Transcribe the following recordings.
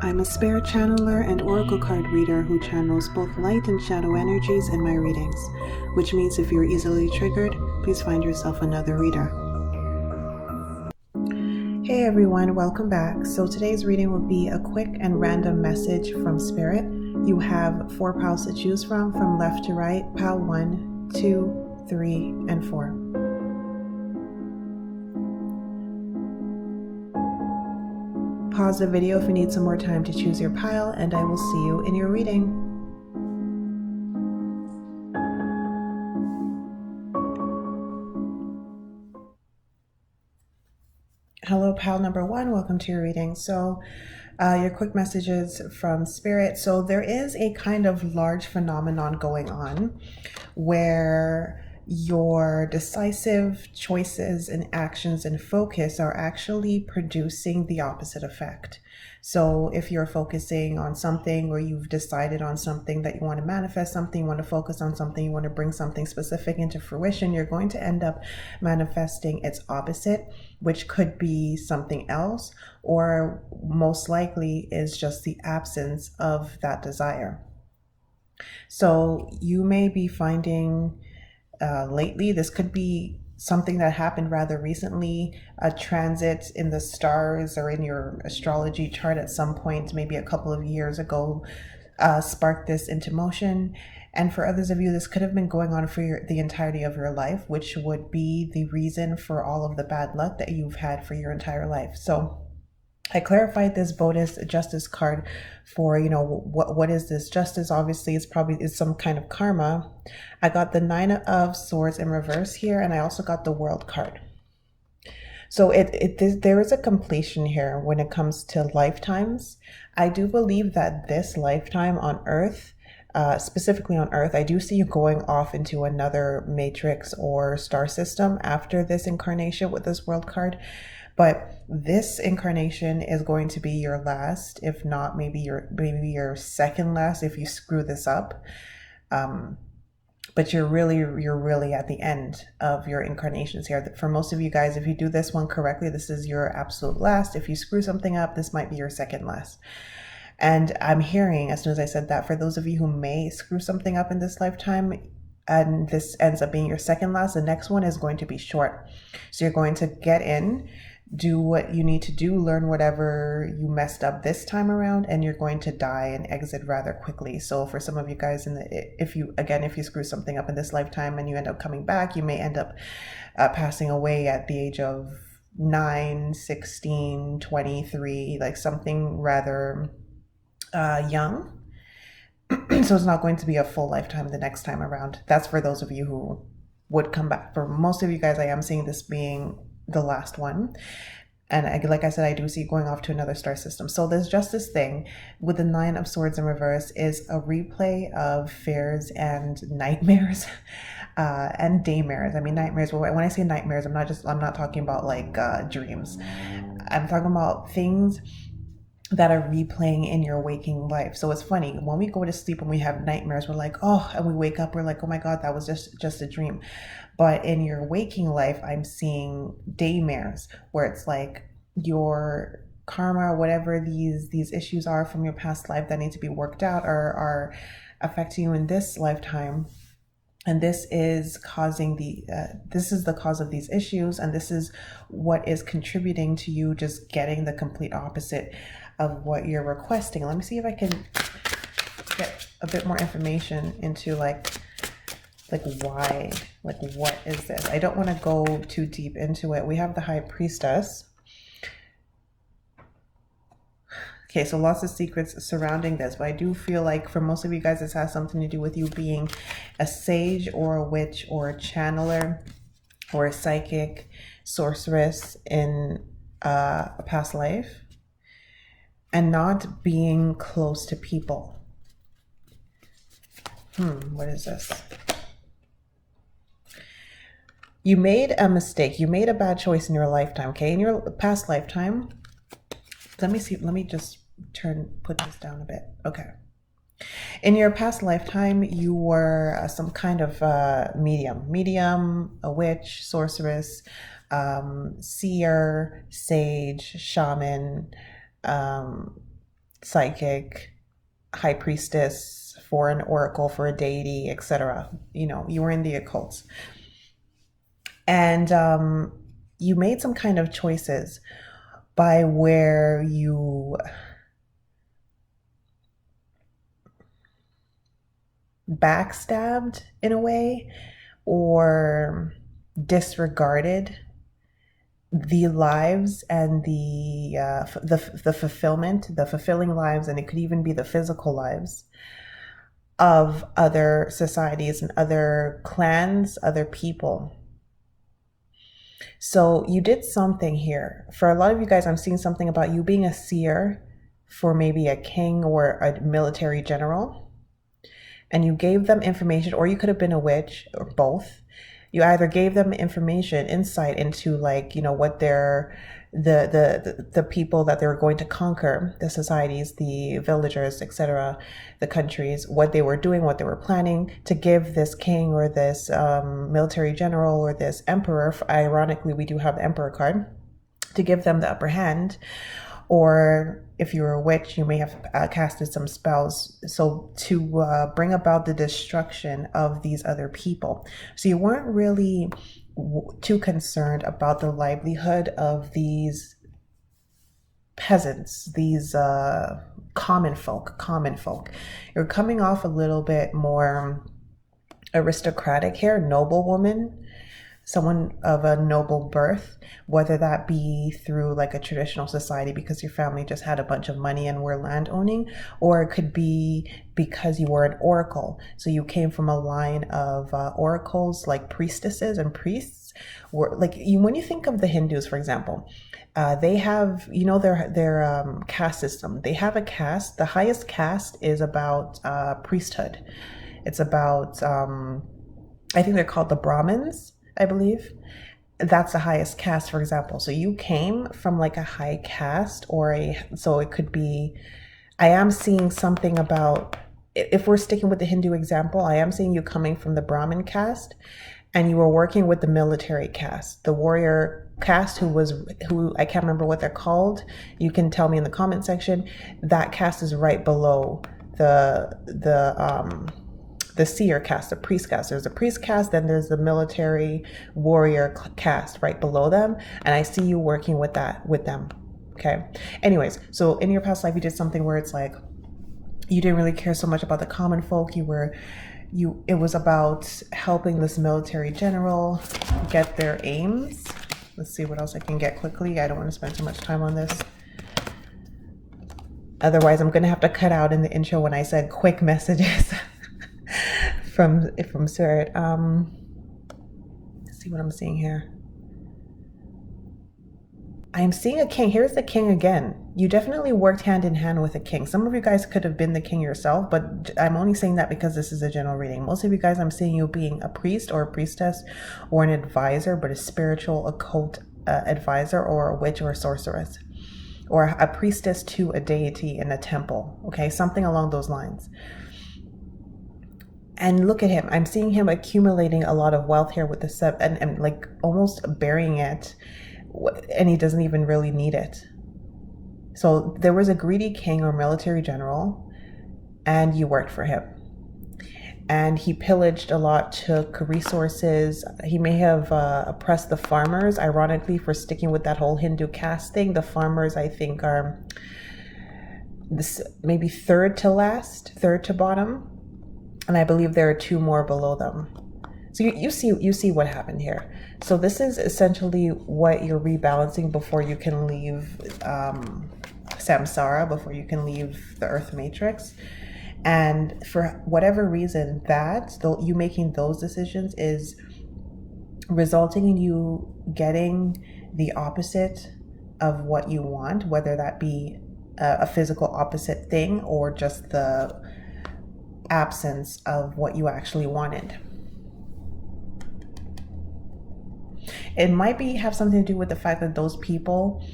I'm a spirit channeler and oracle card reader who channels both light and shadow energies in my readings, which means if you're easily triggered, please find yourself another reader. Hey everyone, welcome back. So today's reading will be a quick and random message from Spirit. You have 4 piles to choose from left to right, pile 1, 2, 3, and 4. Pause the video if you need some more time to choose your pile, and I will see you in your reading. Hello, pile number 1. Welcome to your reading. So your quick messages from Spirit. So there is a kind of large phenomenon going on where your decisive choices and actions and focus are actually producing the opposite effect. So if you're focusing on something, or you've decided on something that you want to manifest something, you want to focus on something, you want to bring something specific into fruition, you're going to end up manifesting its opposite, which could be something else, or most likely is just the absence of that desire. So you may be finding lately, this could be something that happened rather recently, a transit in the stars or in your astrology chart at some point, maybe a couple of years ago, sparked this into motion. And for others of you, this could have been going on for the entirety of your life, which would be the reason for all of the bad luck that you've had for your entire life. So I clarified this bonus justice card for, what is this justice? Obviously, it's some kind of karma. I got the 9 of Swords in reverse here, and I also got the World card. So there is a completion here when it comes to lifetimes. I do believe that this lifetime on Earth, specifically on Earth, I do see you going off into another matrix or star system after this incarnation with this World card. But this incarnation is going to be your last, if not maybe your second last if you screw this up. But you're really at the end of your incarnations here. For most of you guys, if you do this one correctly, this is your absolute last. If you screw something up, this might be your second last. And I'm hearing, as soon as I said that, for those of you who may screw something up in this lifetime, and this ends up being your second last, the next one is going to be short. So you're going to get in, do what you need to do, learn whatever you messed up this time around, and you're going to die and exit rather quickly. So for some of you guys, if you screw something up in this lifetime and you end up coming back, you may end up passing away at the age of 9, 16, 23, like something rather young. So it's not going to be a full lifetime the next time around. That's for those of you who would come back. For most of you guys, I am seeing this being the last one. And like I said, I do see going off to another star system. So there's just this thing with the 9 of Swords in reverse is a replay of fears and nightmares and daymares. I mean, nightmares, when I say nightmares, I'm not talking about like dreams. I'm talking about things that are replaying in your waking life. So it's funny, when we go to sleep and we have nightmares, we're like, oh, and we wake up, we're like, oh my God, that was just a dream. But in your waking life, I'm seeing daymares, where it's like your karma, whatever these issues are from your past life that need to be worked out, are affecting you in this lifetime. And this is causing this is the cause of these issues, and this is what is contributing to you just getting the complete opposite of what you're requesting. Let me see if I can get a bit more information into like why, like what is this? I don't want to go too deep into it. We have the High Priestess. Okay, so lots of secrets surrounding this, but I do feel like for most of you guys, this has something to do with you being a sage or a witch or a channeler or a psychic sorceress in a past life, and not being close to people. What is this? You made a mistake. You made a bad choice in your lifetime, okay? In your past lifetime, let me just put this down a bit. Okay. In your past lifetime, you were some kind of medium, a witch, sorceress, seer, sage, shaman, psychic, high priestess for an oracle, for a deity, etc. You were in the occults. And you made some kind of choices by where you backstabbed in a way, or disregarded the lives and the fulfillment, the fulfilling lives, and it could even be the physical lives of other societies and other clans, other people. So you did something here. For a lot of you guys, I'm seeing something about you being a seer for maybe a king or a military general. And you gave them information, or you could have been a witch, or both. You either gave them information, insight into what the people that they were going to conquer, the societies, the villagers, etc., the countries, what they were doing, what they were planning to give this king or this military general or this emperor. Ironically, we do have the emperor card, to give them the upper hand. Or if you're a witch, you may have casted some spells to bring about the destruction of these other people. So you weren't really too concerned about the livelihood of these peasants, these common folk. You're coming off a little bit more aristocratic here, noblewoman, someone of a noble birth, whether that be through like a traditional society because your family just had a bunch of money and were land owning, or it could be because you were an oracle. So you came from a line of oracles, like priestesses and priests. When you think of the Hindus, for example, they have, their caste system. They have a caste. The highest caste is about priesthood. It's about, I think they're called the Brahmins, I believe. That's the highest caste, for example. So you came from like a high caste, so it could be, I am seeing something about, if we're sticking with the Hindu example, I am seeing you coming from the Brahmin caste, and you were working with the military caste, the warrior caste, who I can't remember what they're called. You can tell me in the comment section. That caste is right below the seer caste, the priest caste. There's a priest caste, then there's the military warrior caste right below them. And I see you working with them. Okay. Anyways, so in your past life, you did something where it's like, you didn't really care so much about the common folk. It was about helping this military general get their aims. Let's see what else I can get quickly. I don't want to spend too much time on this. Otherwise, I'm going to have to cut out in the intro when I said quick messages. from Spirit. Let's see what I'm seeing here. I'm seeing a king. Here's the king again. You definitely worked hand in hand with a king. Some of you guys could have been the king yourself, but I'm only saying that because this is a general reading. Most of you guys, I'm seeing you being a priest or a priestess or an advisor, but a spiritual occult advisor, or a witch or a sorceress, or a priestess to a deity in a temple. Okay, something along those lines. And look at him. I'm seeing him accumulating a lot of wealth here with the and like almost burying it, and he doesn't even really need it. So there was a greedy king or military general, and you worked for him. And he pillaged a lot, took resources. He may have oppressed the farmers. Ironically, for sticking with that whole Hindu caste thing, the farmers, I think, are this maybe third to bottom. And I believe there are two more below them. So you see what happened here. So this is essentially what you're rebalancing before you can leave samsara, before you can leave the earth matrix. And for whatever reason, you making those decisions is resulting in you getting the opposite of what you want, whether that be a physical opposite thing or just the absence of what you actually wanted. It might have something to do with the fact that those people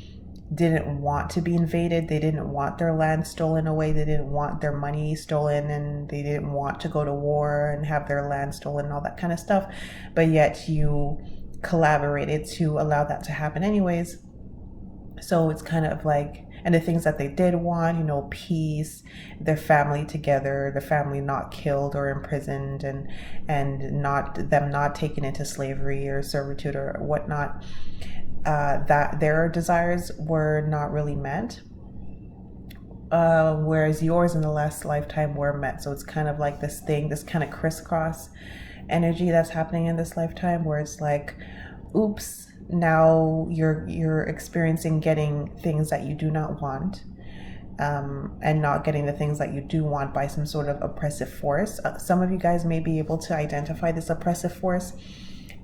didn't want to be invaded. They didn't want their land stolen away. They didn't want their money stolen, and they didn't want to go to war and have their land stolen and all that kind of stuff. But yet you collaborated to allow that to happen anyways. So it's kind of like, And the things that they did want, you know, peace, their family together, their family not killed or imprisoned, and not taken into slavery or servitude or whatnot, that their desires were not really met. Whereas yours in the last lifetime were met. So it's kind of like this thing, this kind of crisscross energy that's happening in this lifetime, where it's like, oops, now you're experiencing getting things that you do not want, and not getting the things that you do want by some sort of oppressive force. Some of you guys may be able to identify this oppressive force.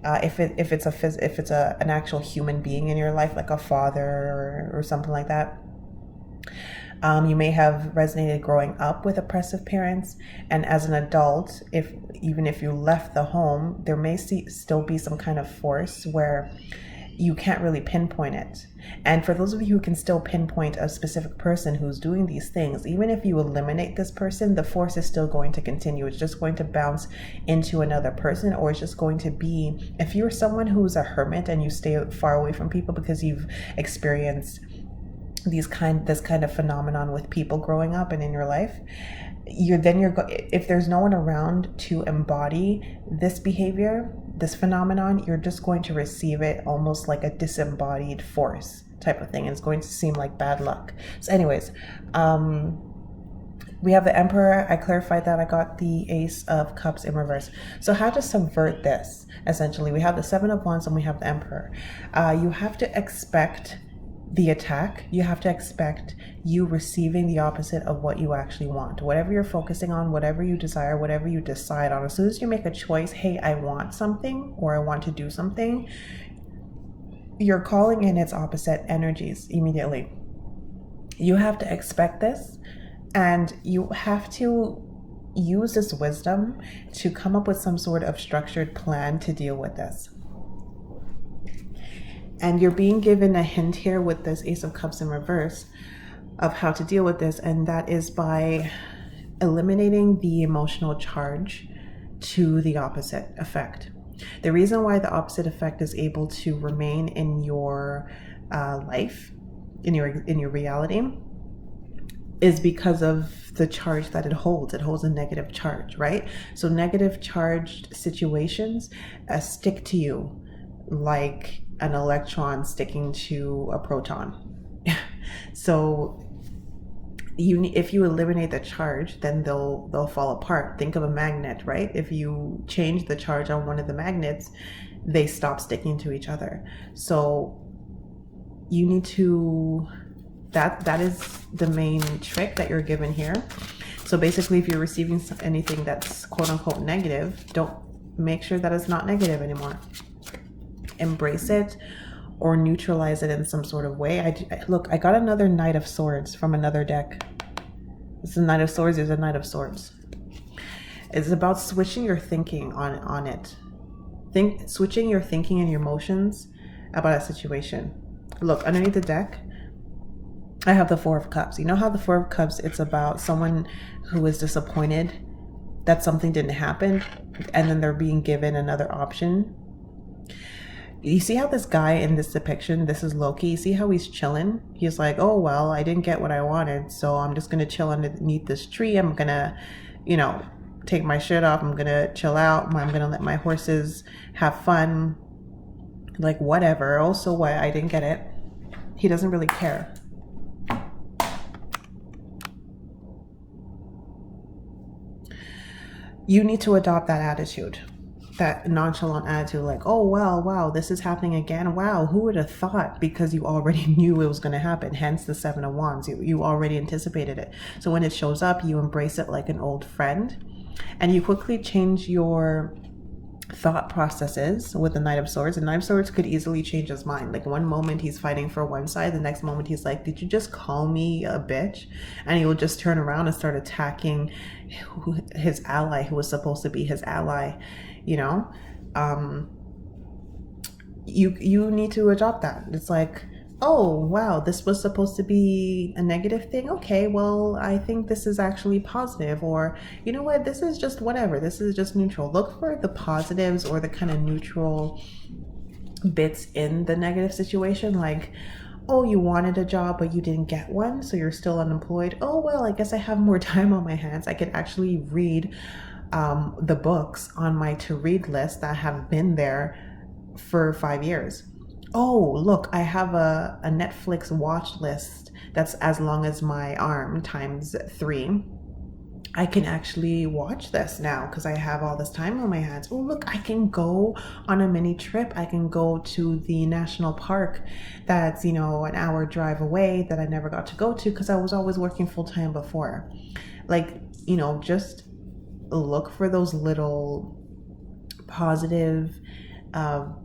If it's an actual human being in your life, like a father or something like that. You may have resonated growing up with oppressive parents, and as an adult, even if you left the home, there may still be some kind of force where you can't really pinpoint it. And for those of you who can still pinpoint a specific person who's doing these things, even if you eliminate this person, the force is still going to continue. It's just going to bounce into another person, or it's just going to be, if you're someone who's a hermit and you stay far away from people because you've experienced this kind of phenomenon with people growing up and in your life, if there's no one around to embody this behavior, this phenomenon, you're just going to receive it almost like a disembodied force type of thing, and it's going to seem like bad luck. So anyways, we have the Emperor. I clarified that. I got the Ace of Cups in reverse. So how to subvert this? Essentially, we have the Seven of Wands and we have the Emperor. You have to expect the attack. You have to expect you receiving the opposite of what you actually want. Whatever you're focusing on, whatever you desire, whatever you decide on, as soon as you make a choice, hey, I want something, or I want to do something, you're calling in its opposite energies immediately. You have to expect this, and you have to use this wisdom to come up with some sort of structured plan to deal with this. And you're being given a hint here with this Ace of Cups in reverse of how to deal with this, and that is by eliminating the emotional charge to the opposite effect. The reason why the opposite effect is able to remain in your life, in your reality, is because of the charge that it holds. It holds a negative charge, right? So negative charged situations stick to you like an electron sticking to a proton. So if you eliminate the charge, then they'll fall apart. Think of a magnet, right? If you change the charge on one of the magnets, they stop sticking to each other. So you need to, that is the main trick that you're given here. So basically, if you're receiving anything that's quote unquote negative, don't make sure that it's not negative anymore. Embrace it or neutralize it in some sort of way. I got another Knight of Swords from another deck. This is a Knight of Swords. There's a Knight of Swords. It's about switching your thinking on it. Switching your thinking and your emotions about a situation. Look, underneath the deck, I have the Four of Cups. You know how the Four of Cups, it's about someone who is disappointed that something didn't happen, and then they're being given another option. You see how this guy in this depiction, this is Loki, you see how he's chilling? He's like, oh, well, I didn't get what I wanted, so I'm just going to chill underneath this tree. I'm going to, take my shirt off. I'm going to chill out. I'm going to let my horses have fun. Like, whatever. Also, what? I didn't get it. He doesn't really care. You need to adopt that attitude. That nonchalant attitude, like, oh, wow, this is happening again. Wow, who would have thought? Because you already knew it was going to happen. Hence the Seven of Wands. You already anticipated it. So when it shows up, you embrace it like an old friend, and you quickly change your thought processes with the Knight of Swords. The Knight of Swords could easily change his mind. Like, one moment he's fighting for one side, the next moment he's like, did you just call me a bitch? And he will just turn around and start attacking his ally, who was supposed to be his ally. You need to adopt that. It's like, oh, wow, this was supposed to be a negative thing. Okay, well, I think this is actually positive. Or, you know what, this is just whatever. This is just neutral. Look for the positives or the kind of neutral bits in the negative situation. Like, Oh, you wanted a job, but you didn't get one, so you're still unemployed. Oh, well, I guess I have more time on my hands. I could actually read the books on my to-read list that have been there for 5 years. Oh, look, I have a Netflix watch list that's as long as my arm times 3. I can actually watch this now because I have all this time on my hands. Oh, look, I can go on a mini trip. I can go to the national park that's, an hour drive away that I never got to go to because I was always working full time before. Like, just look for those little positive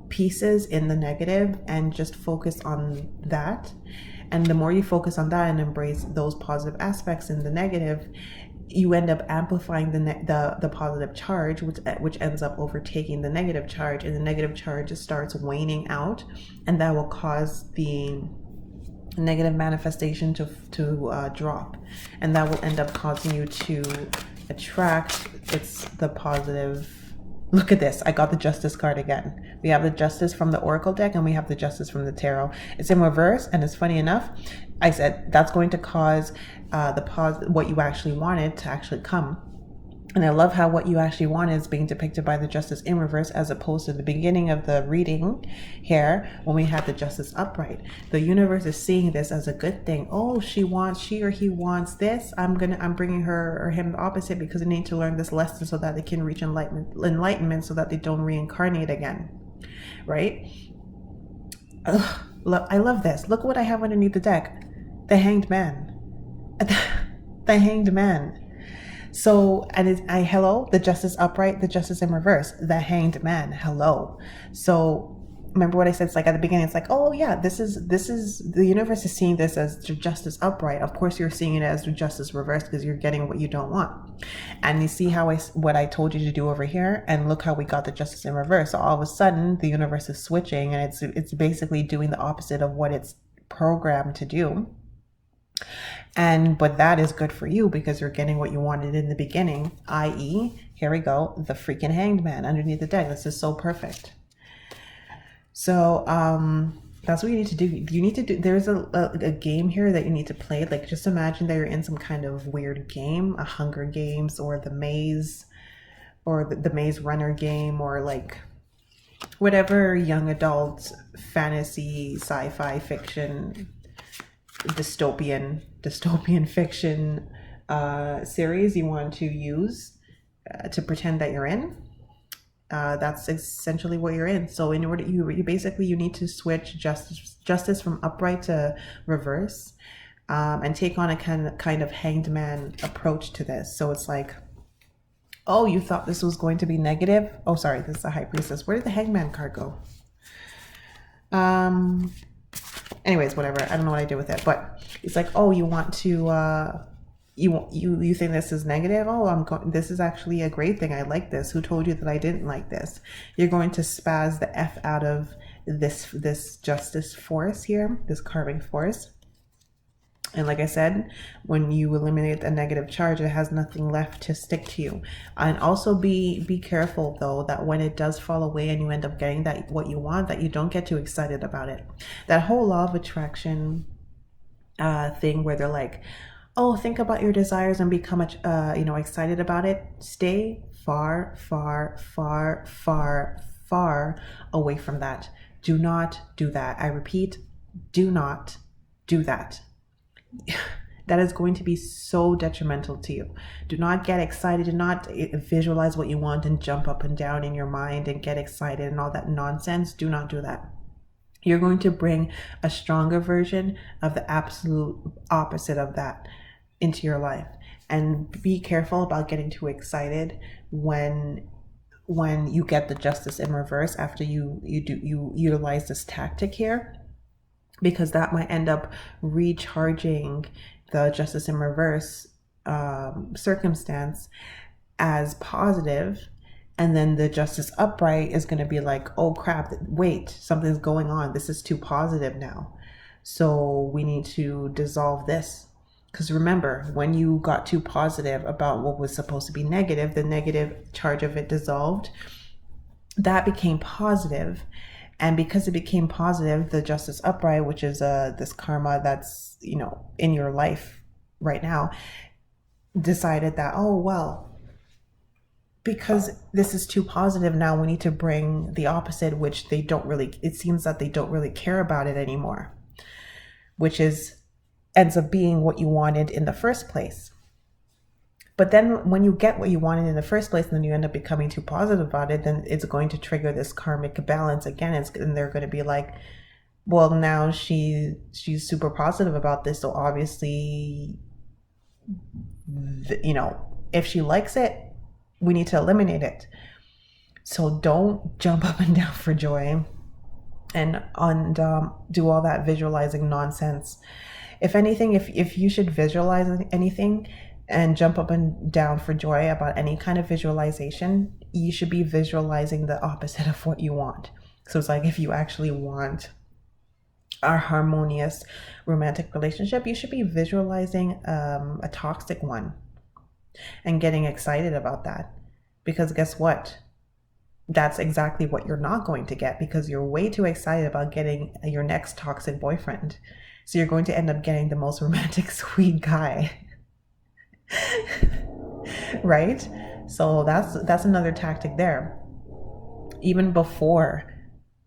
pieces in the negative and just focus on that. And the more you focus on that and embrace those positive aspects in the negative, you end up amplifying the positive charge, which ends up overtaking the negative charge, and the negative charge starts waning out, and that will cause the negative manifestation to drop, and that will end up causing you to attract the positive. Look at this. I got the Justice card again. We have the Justice from the Oracle deck and we have the Justice from the Tarot. It's in reverse, and it's funny enough, I said that's going to cause what you actually wanted to actually come. And I love how what you actually wanted is being depicted by the Justice in reverse, as opposed to the beginning of the reading here when we had the Justice upright. The universe is seeing this as a good thing. Oh, she or he wants this. I'm bringing her or him the opposite because they need to learn this lesson so that they can reach enlightenment so that they don't reincarnate again, right? I love this. Look what I have underneath the deck. The Hanged Man. The Hanged Man. So, and hello, the Justice upright, the Justice in reverse, the Hanged Man, hello. So remember what I said? It's like at the beginning, it's like, oh yeah, this is the universe is seeing this as the Justice upright. Of course you're seeing it as the Justice reverse because you're getting what you don't want. And you see how what I told you to do over here, and look how we got the Justice in reverse. So all of a sudden the universe is switching, and it's basically doing the opposite of what it's programmed to do. But that is good for you because you're getting what you wanted in the beginning, i.e., here we go, the freaking Hanged Man underneath the deck. This is so perfect. So that's what you need to do. You need to do, there's a game here that you need to play. Like, just imagine that you're in some kind of weird game, a Hunger Games or the Maze, or the Maze Runner game, or like whatever young adult fantasy, sci-fi fiction, dystopian fiction series you want to use to pretend that you're in. That's essentially what you're in. So in order, you need to switch justice from upright to reverse, and take on a kind of Hanged Man approach to this. So it's like, oh, you thought this was going to be negative? Oh, sorry, this is the High Priestess. Where did the Hanged Man card go? Anyways, whatever. I don't know what I did with it, but it's like, oh, you want to, you think this is negative? Oh, this is actually a great thing. I like this. Who told you that I didn't like this? You're going to spaz the F out of this Justice force here, this carving force. And like I said, when you eliminate a negative charge, it has nothing left to stick to you. And also be careful though, that when it does fall away and you end up getting what you want, that you don't get too excited about it. That whole law of attraction thing where they're like, oh, think about your desires and become excited about it. Stay far, far, far, far, far away from that. Do not do that. I repeat, do not do that. That is going to be so detrimental to you. Do not get excited. Do not visualize what you want and jump up and down in your mind and get excited and all that nonsense. Do not do that. You're going to bring a stronger version of the absolute opposite of that into your life. And be careful about getting too excited when you get the Justice in reverse after you utilize this tactic here, because that might end up recharging the Justice in reverse circumstance as positive, and then the Justice upright is going to be like, oh crap, wait, something's going on. This is too positive now. So we need to dissolve this. Because remember, when you got too positive about what was supposed to be negative, the negative charge of it dissolved. That became positive. And because it became positive, the justice upright, which is this karma that's, in your life right now, decided that, oh, well, because this is too positive now, we need to bring the opposite, which it seems that they don't really care about it anymore, which ends up being what you wanted in the first place. But then when you get what you wanted in the first place, and then you end up becoming too positive about it, then it's going to trigger this karmic balance again. And they're going to be like, well, now she's super positive about this, so obviously, if she likes it, we need to eliminate it. So don't jump up and down for joy and do all that visualizing nonsense. If anything, if you should visualize anything and jump up and down for joy about any kind of visualization, you should be visualizing the opposite of what you want. So it's like, if you actually want a harmonious romantic relationship, you should be visualizing a toxic one and getting excited about that. Because guess what? That's exactly what you're not going to get, because you're way too excited about getting your next toxic boyfriend. So you're going to end up getting the most romantic, sweet guy. Right? So that's another tactic there. Even before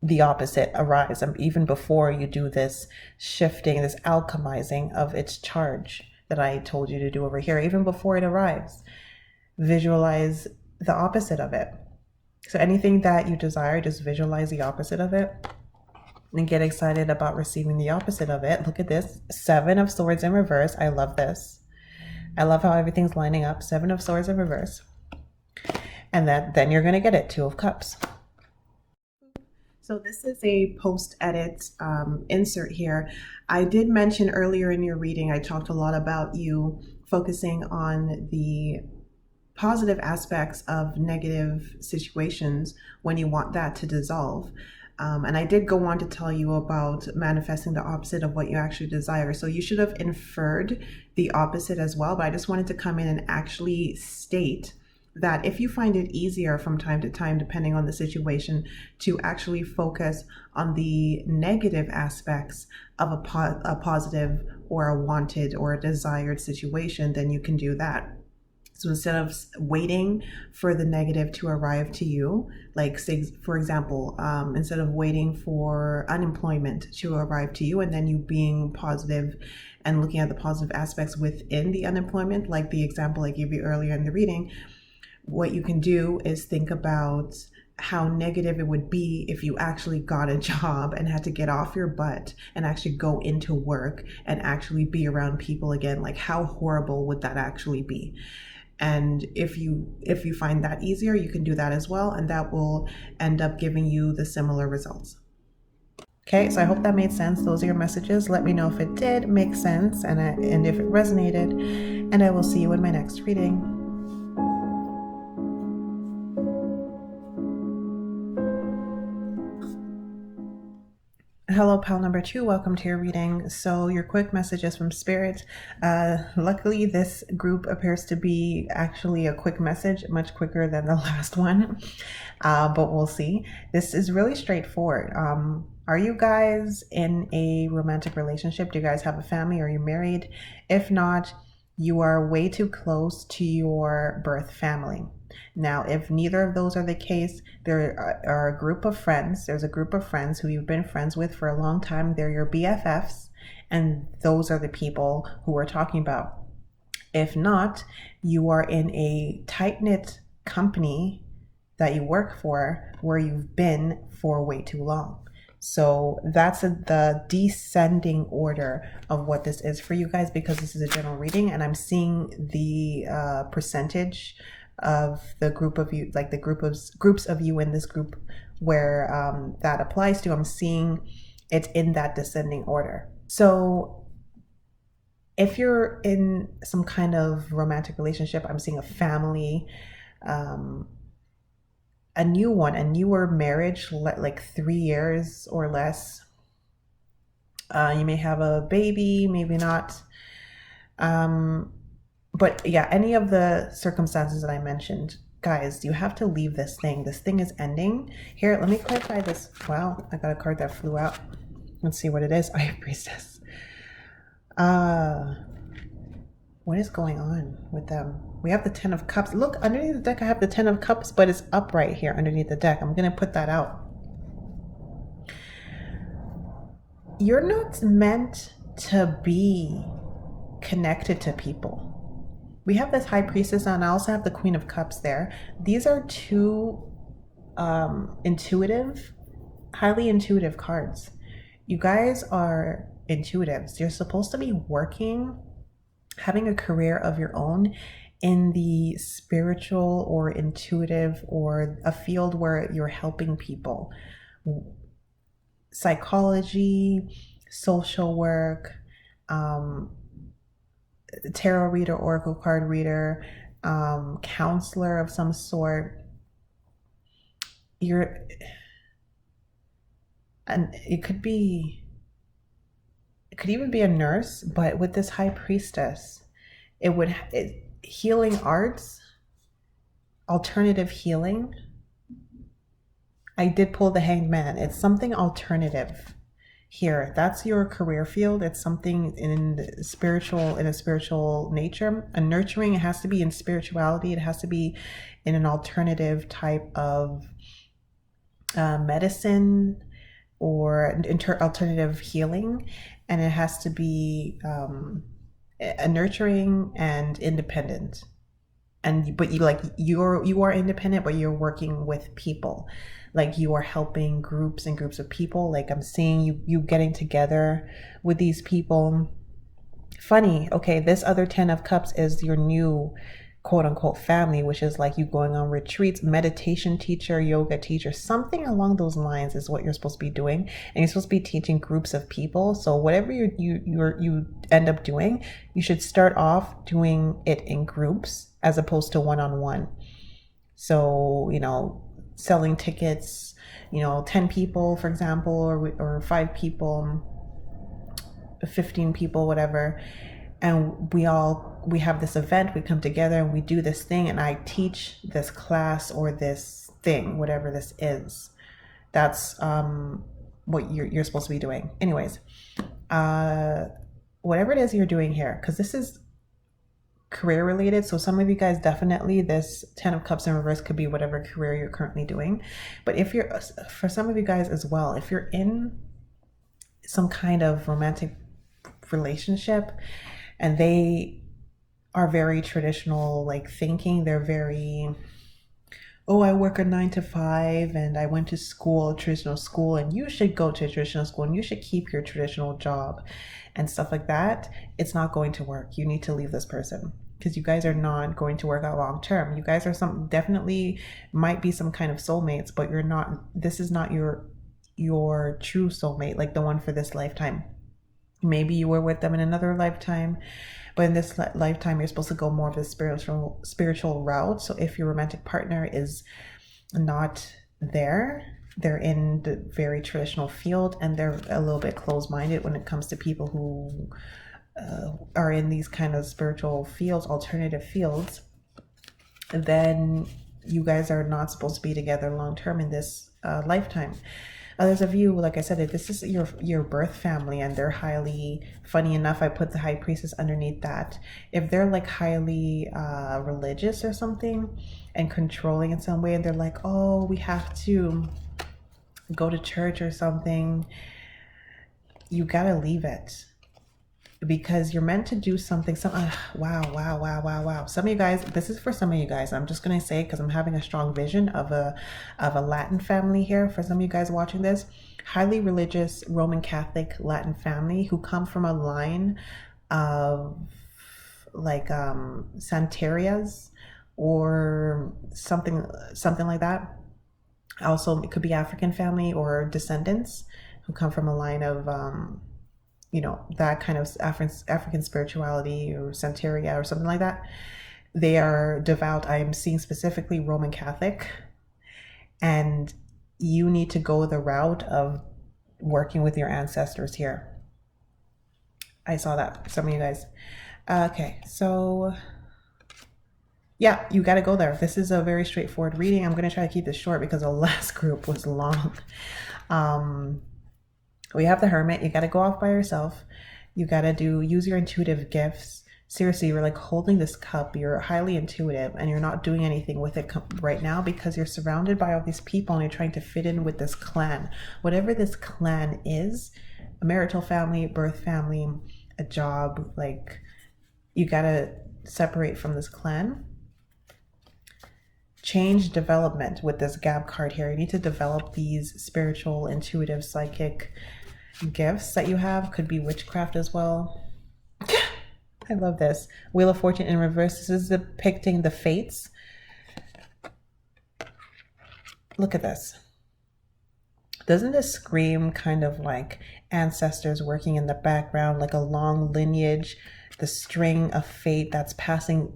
the opposite arrives, and even before you do this shifting, this alchemizing of its charge that I told you to do over here, even before it arrives, visualize the opposite of it. So anything that you desire, just visualize the opposite of it and get excited about receiving the opposite of it. Look at this, 7 of Swords in reverse. I love this. I love how everything's lining up. 7 of Swords in reverse. And then you're going to get it, 2 of Cups. So this is a post-edit insert here. I did mention earlier in your reading, I talked a lot about you focusing on the positive aspects of negative situations when you want that to dissolve. And I did go on to tell you about manifesting the opposite of what you actually desire. So you should have inferred the opposite as well, but I just wanted to come in and actually state that if you find it easier from time to time, depending on the situation, to actually focus on the negative aspects of a positive or a wanted or a desired situation, then you can do that. So instead of waiting for the negative to arrive to you, like say, for example, instead of waiting for unemployment to arrive to you and then you being positive and looking at the positive aspects within the unemployment, like the example I gave you earlier in the reading, what you can do is think about how negative it would be if you actually got a job and had to get off your butt and actually go into work and actually be around people again. Like, how horrible would that actually be? And if you find that easier, you can do that as well, and that will end up giving you the similar results. Okay, so I hope that made sense. Those are your messages. Let me know if it did make sense and if it resonated, and I will see you in my next reading. Hello, pal number 2. Welcome to your reading. So your quick messages from Spirit. Luckily, this group appears to be actually a quick message, much quicker than the last one, but we'll see. This is really straightforward. Are you guys in a romantic relationship? Do you guys have a family? Are you married? If not, you are way too close to your birth family. Now, if neither of those are the case, there are a group of friends. There's a group of friends who you've been friends with for a long time. They're your BFFs, and those are the people who we're talking about. If not, you are in a tight-knit company that you work for where you've been for way too long. So that's the descending order of what this is for you guys, because this is a general reading and I'm seeing the percentage of the group of you, like the groups of you in this group where that applies to. I'm seeing it in that descending order. So if you're in some kind of romantic relationship, I'm seeing a family, a newer marriage, like 3 years or less. You may have a baby, maybe not. But yeah, any of the circumstances that I mentioned, guys, you have to leave this thing. This thing is ending. Here, let me clarify this. Wow, I got a card that flew out. Let's see what it is. High Priestess. What is going on with them? We have the 10 of Cups. Look, underneath the deck, I have the 10 of Cups, but it's upright here underneath the deck. I'm going to put that out. You're not meant to be connected to people. We have this High Priestess, and I also have the Queen of Cups there. These are two intuitive, highly intuitive cards. You guys are intuitives. You're supposed to be working, having a career of your own in the spiritual or intuitive or a field where you're helping people. Psychology, social work, tarot reader, oracle card reader, counselor of some sort. And it could even be a nurse, but with this High Priestess, healing arts, alternative healing. I did pull the Hanged Man. It's something alternative here. That's your career field. It's something in a spiritual nature. A nurturing, it has to be in spirituality. It has to be in an alternative type of medicine or alternative healing, and it has to be a nurturing and independent. But you are independent, but you're working with people. Like you are helping groups and groups of people. Like I'm seeing you getting together with these people. Funny, okay, this other 10 of Cups is your new quote unquote family, which is like you going on retreats, meditation teacher, yoga teacher, something along those lines is what you're supposed to be doing. And you're supposed to be teaching groups of people. So whatever you end up doing, you should start off doing it in groups as opposed to one-on-one. So, selling tickets, 10 people, for example, or 5 people, 15 people, whatever. And we have this event, we come together and we do this thing, and I teach this class or this thing, whatever this is. That's what you're supposed to be doing. Anyways, whatever it is you're doing here, because this is career related. So some of you guys, definitely this 10 of Cups in reverse could be whatever career you're currently doing. But for some of you guys as well, if you're in some kind of romantic relationship and they are very traditional, like thinking, they're very, oh, I work a 9 to 5 and I went to school, traditional school, and you should go to a traditional school and you should keep your traditional job and stuff like that. It's not going to work. You need to leave this person because you guys are not going to work out long term. You guys are definitely might be some kind of soulmates, but you're not, this is not your true soulmate, like the one for this lifetime. Maybe you were with them in another lifetime, but in this lifetime, you're supposed to go more of the spiritual route. So if your romantic partner is not there, they're in the very traditional field and they're a little bit closed-minded when it comes to people who are in these kind of spiritual fields, alternative fields, then you guys are not supposed to be together long-term in this lifetime. Others of you, like I said, if this is your birth family and they're highly, funny enough, I put the High Priestess underneath that. If they're like highly religious or something and controlling in some way, and they're like, oh, we have to go to church or something, you gotta leave it. Because you're meant to do something. Wow. Some of you guys, this is for some of you guys. I'm just gonna say, because I'm having a strong vision of a Latin family here. For some of you guys watching this, highly religious Roman Catholic Latin family who come from a line of like Santerias or something like that. Also, it could be African family or descendants who come from a line of that kind of African spirituality or Santeria or something like that. They are devout. I am seeing specifically Roman Catholic, and you need to go the route of working with your ancestors here. I saw that, some of you guys. Okay, so Yeah, you got to go there. This is a very straightforward reading. I'm going to try to keep this short because the last group was long. We have the Hermit. You got to go off by yourself. You got to use your intuitive gifts. Seriously, you're like holding this cup. You're highly intuitive and you're not doing anything with it right now because you're surrounded by all these people and you're trying to fit in with this clan. Whatever this clan is, a marital family, birth family, a job, like you got to separate from this clan. Change development with this Gab card here. You need to develop these spiritual, intuitive, psychic gifts that you have. Could be witchcraft as well. I love this. Wheel of Fortune in reverse. This is depicting the fates. Look at this. Doesn't this scream kind of like ancestors working in the background, like a long lineage, the string of fate that's passing,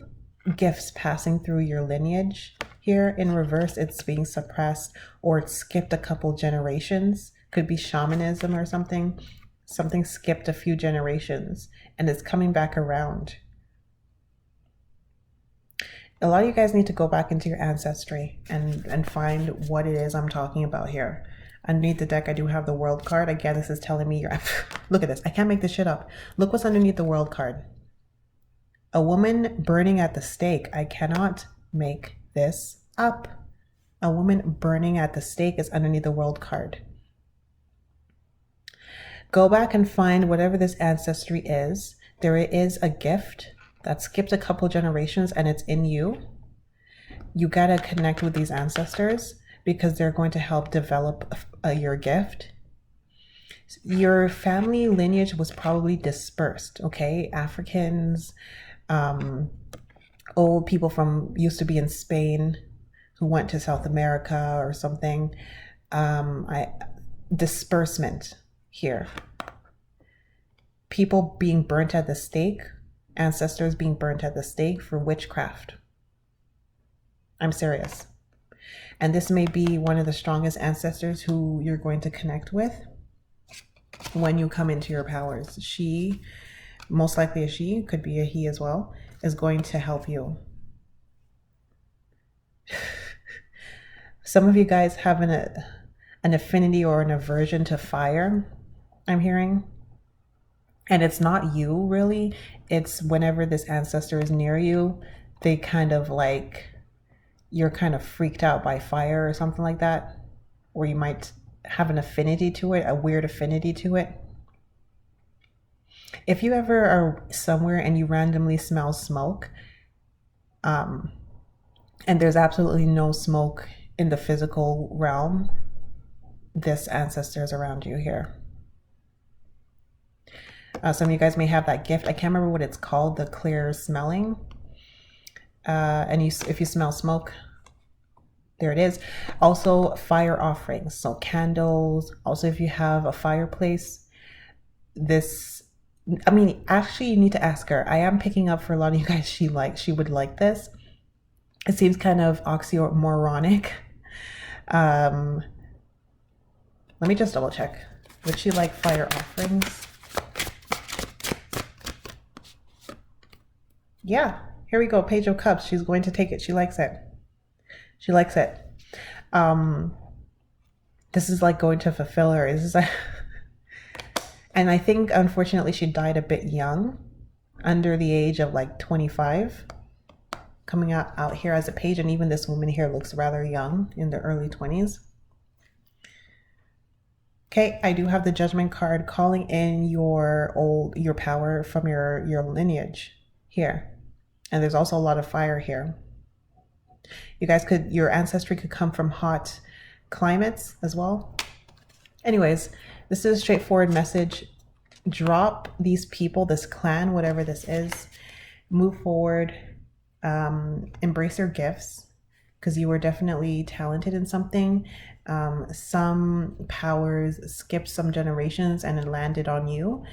gifts passing through your lineage? Here in reverse, it's being suppressed or it skipped a couple generations. Could be shamanism or something. Something skipped a few generations and it's coming back around. A lot of you guys need to go back into your ancestry and find what it is I'm talking about here. Underneath the deck, I do have the World card. Again, this is telling me you're... Look at this. I can't make this shit up. Look what's underneath the World card. A woman burning at the stake. I cannot make this up. A woman burning at the stake is underneath the World card. Go back and find whatever this ancestry is. There is a gift that skipped a couple generations and it's in you. You got to connect with these ancestors because they're going to help develop your gift. Your family lineage was probably dispersed, okay? Africans, old people from used to be in Spain who went to South America or something. Disbursement here. People being burnt at the stake, ancestors being burnt at the stake for witchcraft. I'm serious. And this may be one of the strongest ancestors who you're going to connect with when you come into your powers. She, most likely a she, could be a he as well, is going to help you. Some of you guys have an affinity or an aversion to fire, I'm hearing. And it's not you really. It's whenever this ancestor is near you, they kind of like, you're kind of freaked out by fire or something like that. Or you might have an affinity to it, a weird affinity to it. If you ever are somewhere and you randomly smell smoke, and there's absolutely no smoke in the physical realm, this ancestor is around you here. Some of you guys may have that gift. I can't remember what it's called, the clear smelling. And if you smell smoke, there it is. Also fire offerings, so candles. Also, if you have a fireplace, actually you need to ask her. I am picking up for a lot of you guys, she would like this. It seems kind of oxymoronic. Let me just double check. Would she like fire offerings? Yeah, here we go. Page of Cups. She's going to take it. She likes it. She likes it. This is like going to fulfill her. This is and I think unfortunately she died a bit young, under the age of like 25, coming out here as a page. And even this woman here looks rather young, in the early 20s. Okay, I do have the Judgment card calling in your power from your lineage here. And there's also a lot of fire here. You guys your ancestry could come from hot climates as well. Anyways, this is a straightforward message. Drop these people, this clan, whatever this is. Move forward. Embrace your gifts, because you were definitely talented in something. Some powers skipped some generations and it landed on you.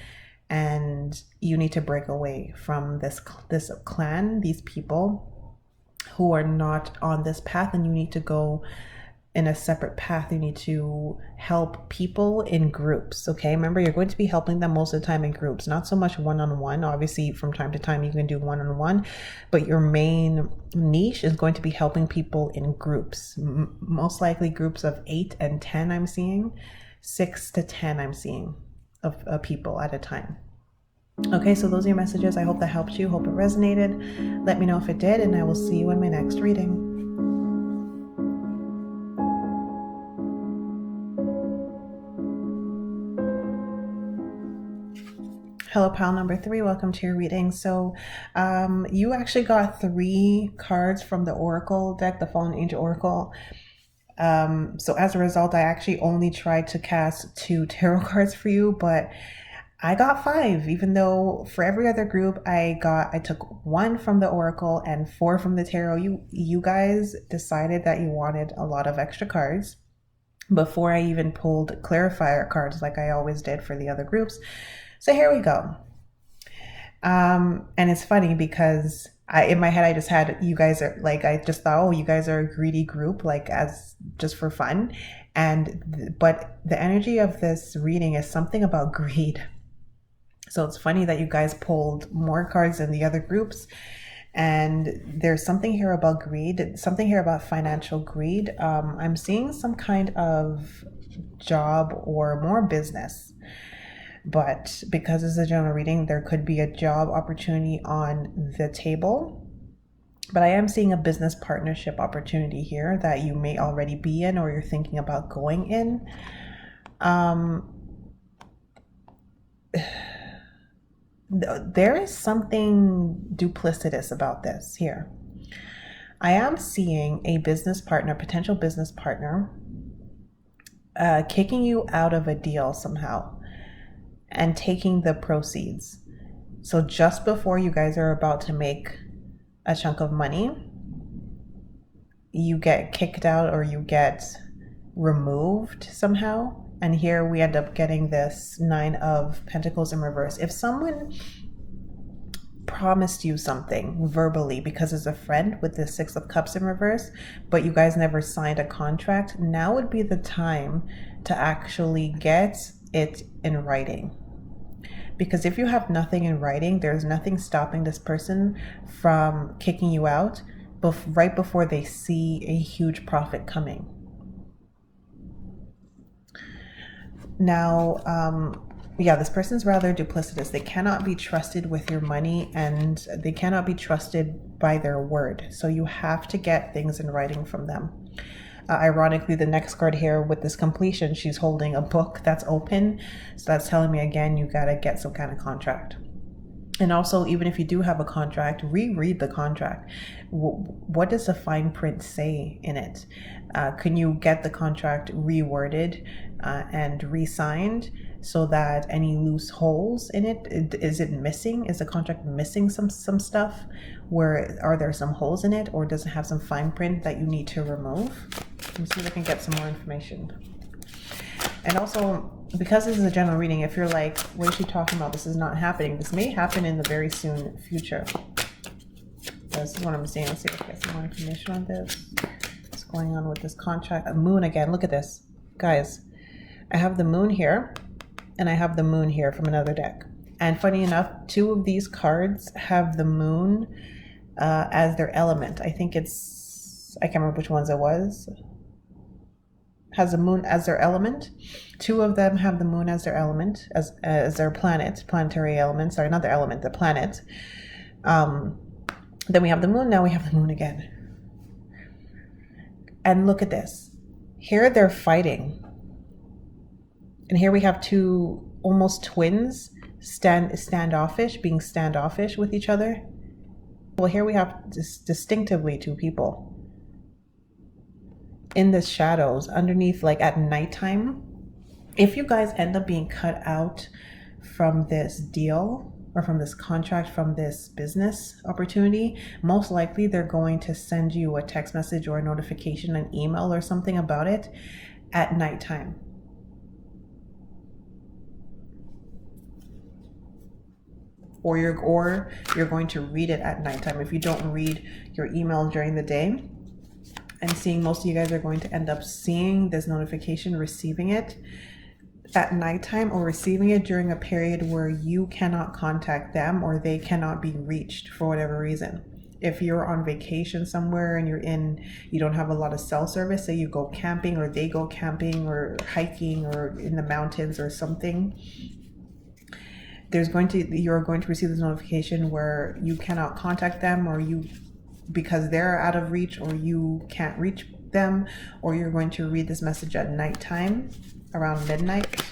And you need to break away from this clan, these people who are not on this path, and you need to go in a separate path. You need to help people in groups. Okay, remember, you're going to be helping them most of the time in groups, not so much one-on-one. Obviously, from time to time you can do one-on-one, but your main niche is going to be helping people in groups, most likely groups of 8 and 10. I'm seeing 6 to 10 I'm seeing of people at a time. Okay, so those are your messages. I hope that helped you. Hope it resonated. Let me know if it did, and I will see you in my next reading. Hello, pal number 3. Welcome to your reading. So you actually got 3 cards from the Oracle deck, the Fallen Angel Oracle. So as a result, I actually only tried to cast 2 tarot cards for you, but I got 5, even though for every other group I took 1 from the Oracle and 4 from the tarot. You guys decided that you wanted a lot of extra cards before I even pulled clarifier cards like I always did for the other groups. So here we go. And it's funny because in my head, I just had, you guys are like, I just thought, oh, you guys are a greedy group, like as just for fun. But the energy of this reading is something about greed. So it's funny that you guys pulled more cards than the other groups. And there's something here about greed, something here about financial greed. I'm seeing some kind of job or more business. But because it's a general reading, there could be a job opportunity on the table. But I am seeing a business partnership opportunity here that you may already be in or you're thinking about going in. There is something duplicitous about this here. I am seeing a business partner, potential business partner, kicking you out of a deal somehow and taking the proceeds. So just before you guys are about to make a chunk of money, you get kicked out or you get removed somehow. And here we end up getting this 9 of Pentacles in reverse. If someone promised you something verbally because it's a friend with the 6 of Cups in reverse, but you guys never signed a contract, now would be the time to actually get it in writing. Because if you have nothing in writing, there's nothing stopping this person from kicking you out right before they see a huge profit coming. Now, yeah, this person's rather duplicitous. They cannot be trusted with your money and they cannot be trusted by their word. So you have to get things in writing from them. Ironically, the next card here with this completion, she's holding a book that's open. So that's telling me, again, you got to get some kind of contract. And also, even if you do have a contract, reread the contract. What does the fine print say in it? Can you get the contract reworded and re-signed so that any loose holes in it, is it missing? Is the contract missing some stuff? Are there some holes in it, or does it have some fine print that you need to remove? Let me see if I can get some more information. And also, because this is a general reading, if you're like, what is she talking about? This is not happening. This may happen in the very soon future. This is what I'm saying. Let's see if I can get some more information on this. What's going on with this contract? A moon again. Look at this. Guys, I have the moon here, and I have the moon here from another deck. And funny enough, 2 of these cards have the moon as their element. I think it's, I can't remember which ones it was. Has the moon as their element. 2 of them have the moon as their element, as their planetary element. Sorry, not their element, the planet. Then we have the moon. Now we have the moon again. And look at this. Here they're fighting. And here we have 2 almost twins standoffish, being standoffish with each other. Well, here we have distinctively 2 people in the shadows underneath, like at nighttime. If you guys end up being cut out from this deal or from this contract, from this business opportunity, most likely they're going to send you a text message or a notification, an email or something about it at nighttime. Or you're going to read it at nighttime. If you don't read your email during the day, and seeing most of you guys are going to end up seeing this notification, receiving it at nighttime, or receiving it during a period where you cannot contact them or they cannot be reached for whatever reason. If you're on vacation somewhere and you don't have a lot of cell service, say you go camping or they go camping or hiking or in the mountains or something, you're going to receive this notification where you cannot contact them, or because they're out of reach, or you can't reach them, or you're going to read this message at nighttime around midnight.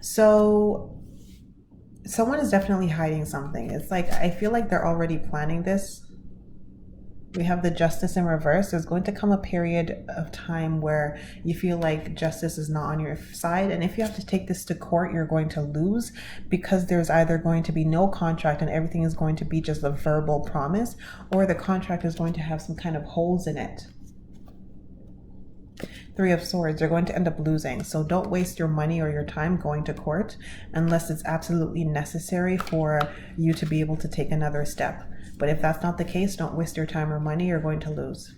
So someone is definitely hiding something. It's like, I feel like they're already planning this. We have the Justice in reverse. There's going to come a period of time where you feel like justice is not on your side. And if you have to take this to court, you're going to lose, because there's either going to be no contract and everything is going to be just a verbal promise, or the contract is going to have some kind of holes in it. Three of Swords, you're going to end up losing. So don't waste your money or your time going to court unless it's absolutely necessary for you to be able to take another step. But if that's not the case, don't waste your time or money. You're going to lose.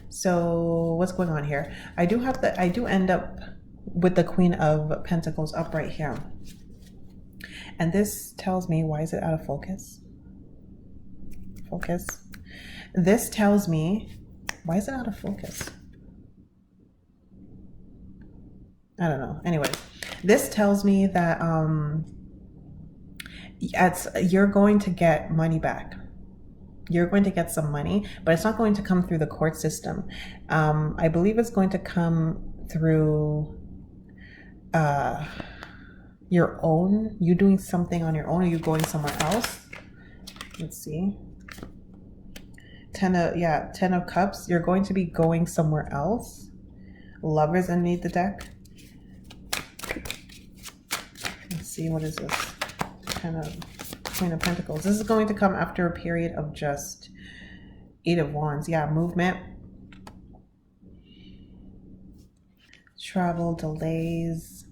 So what's going on here? I do end up with the Queen of Pentacles up right here. And this tells me, why is it out of focus? Focus. This tells me, why is it out of focus? I don't know. Anyway, this tells me that you're going to get money back. You're going to get some money, but it's not going to come through the court system. I believe it's going to come through you doing something on your own, or you going somewhere else. Let's see. 10 of Cups. You're going to be going somewhere else. Lovers underneath the deck. Let's see, what is this? Queen of Pentacles. This is going to come after a period of just 8 of Wands. Yeah, movement. Travel, delays.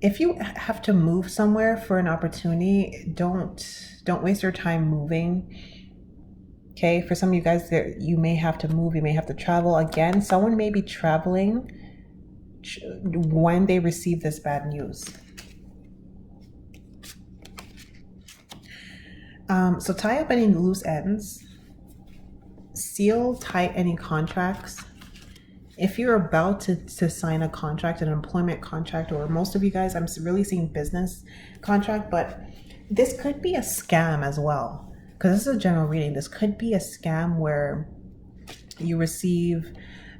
If you have to move somewhere for an opportunity, don't waste your time moving. Okay, for some of you guys, you may have to move, you may have to travel. Again, someone may be traveling when they receive this bad news. So tie up any loose ends. Seal tight any contracts. If you're about to sign a contract, an employment contract, or most of you guys, I'm really seeing business contract, but this could be a scam as well. Because this is a general reading. This could be a scam where you receive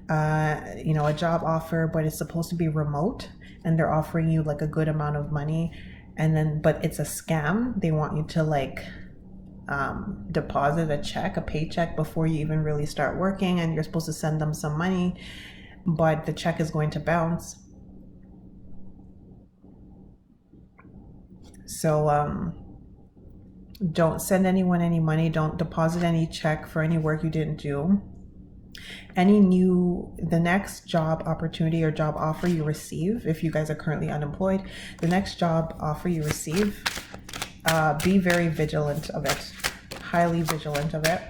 a job offer, but it's supposed to be remote, and they're offering you like a good amount of money, but it's a scam. They want you to deposit a paycheck before you even really start working, and you're supposed to send them some money, but the check is going to bounce. So don't send anyone any money. Don't deposit any check for any work you didn't do. The next job opportunity or job offer you receive, if you guys are currently unemployed, the next job offer you receive, be very vigilant of it, highly vigilant of it.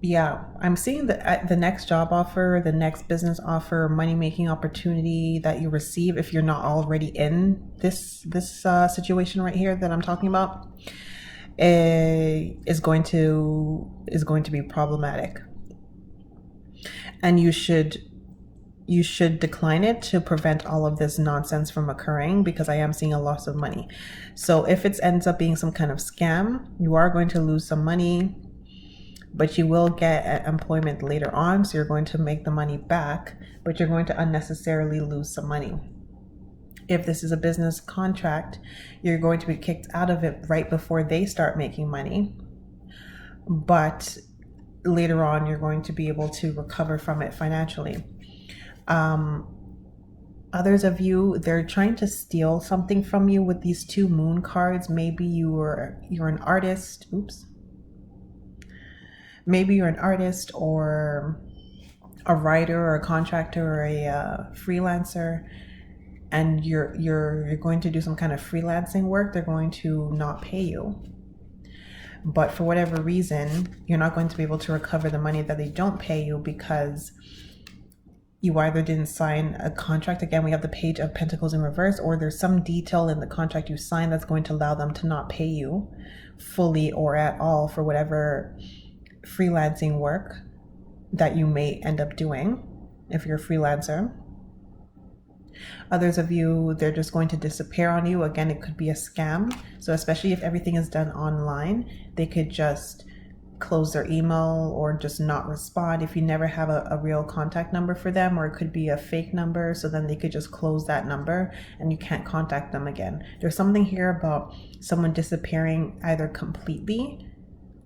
Yeah, I'm seeing the next job offer, the next business offer, money-making opportunity that you receive, if you're not already in this situation right here that I'm talking about, is going to be problematic, and you should decline it to prevent all of this nonsense from occurring, because I am seeing a loss of money. So if it ends up being some kind of scam, you are going to lose some money, but you will get employment later on, so you're going to make the money back, but you're going to unnecessarily lose some money. If this is a business contract, you're going to be kicked out of it right before they start making money, but later on you're going to be able to recover from it financially. Others of you, they're trying to steal something from you with these 2 moon cards. Maybe you're an artist. Oops. Maybe you're an artist or a writer or a contractor or a freelancer, and you're going to do some kind of freelancing work. They're going to not pay you, but for whatever reason, you're not going to be able to recover the money that they don't pay you because you either didn't sign a contract. Again, we have the Page of Pentacles in reverse, or there's some detail in the contract you signed that's going to allow them to not pay you fully or at all for whatever freelancing work that you may end up doing if you're a freelancer. Others of you, they're just going to disappear on you. Again, it could be a scam. So especially if everything is done online, they could just close their email or just not respond if you never have a real contact number for them, or it could be a fake number. So then they could just close that number and you can't contact them again. There's something here about someone disappearing either completely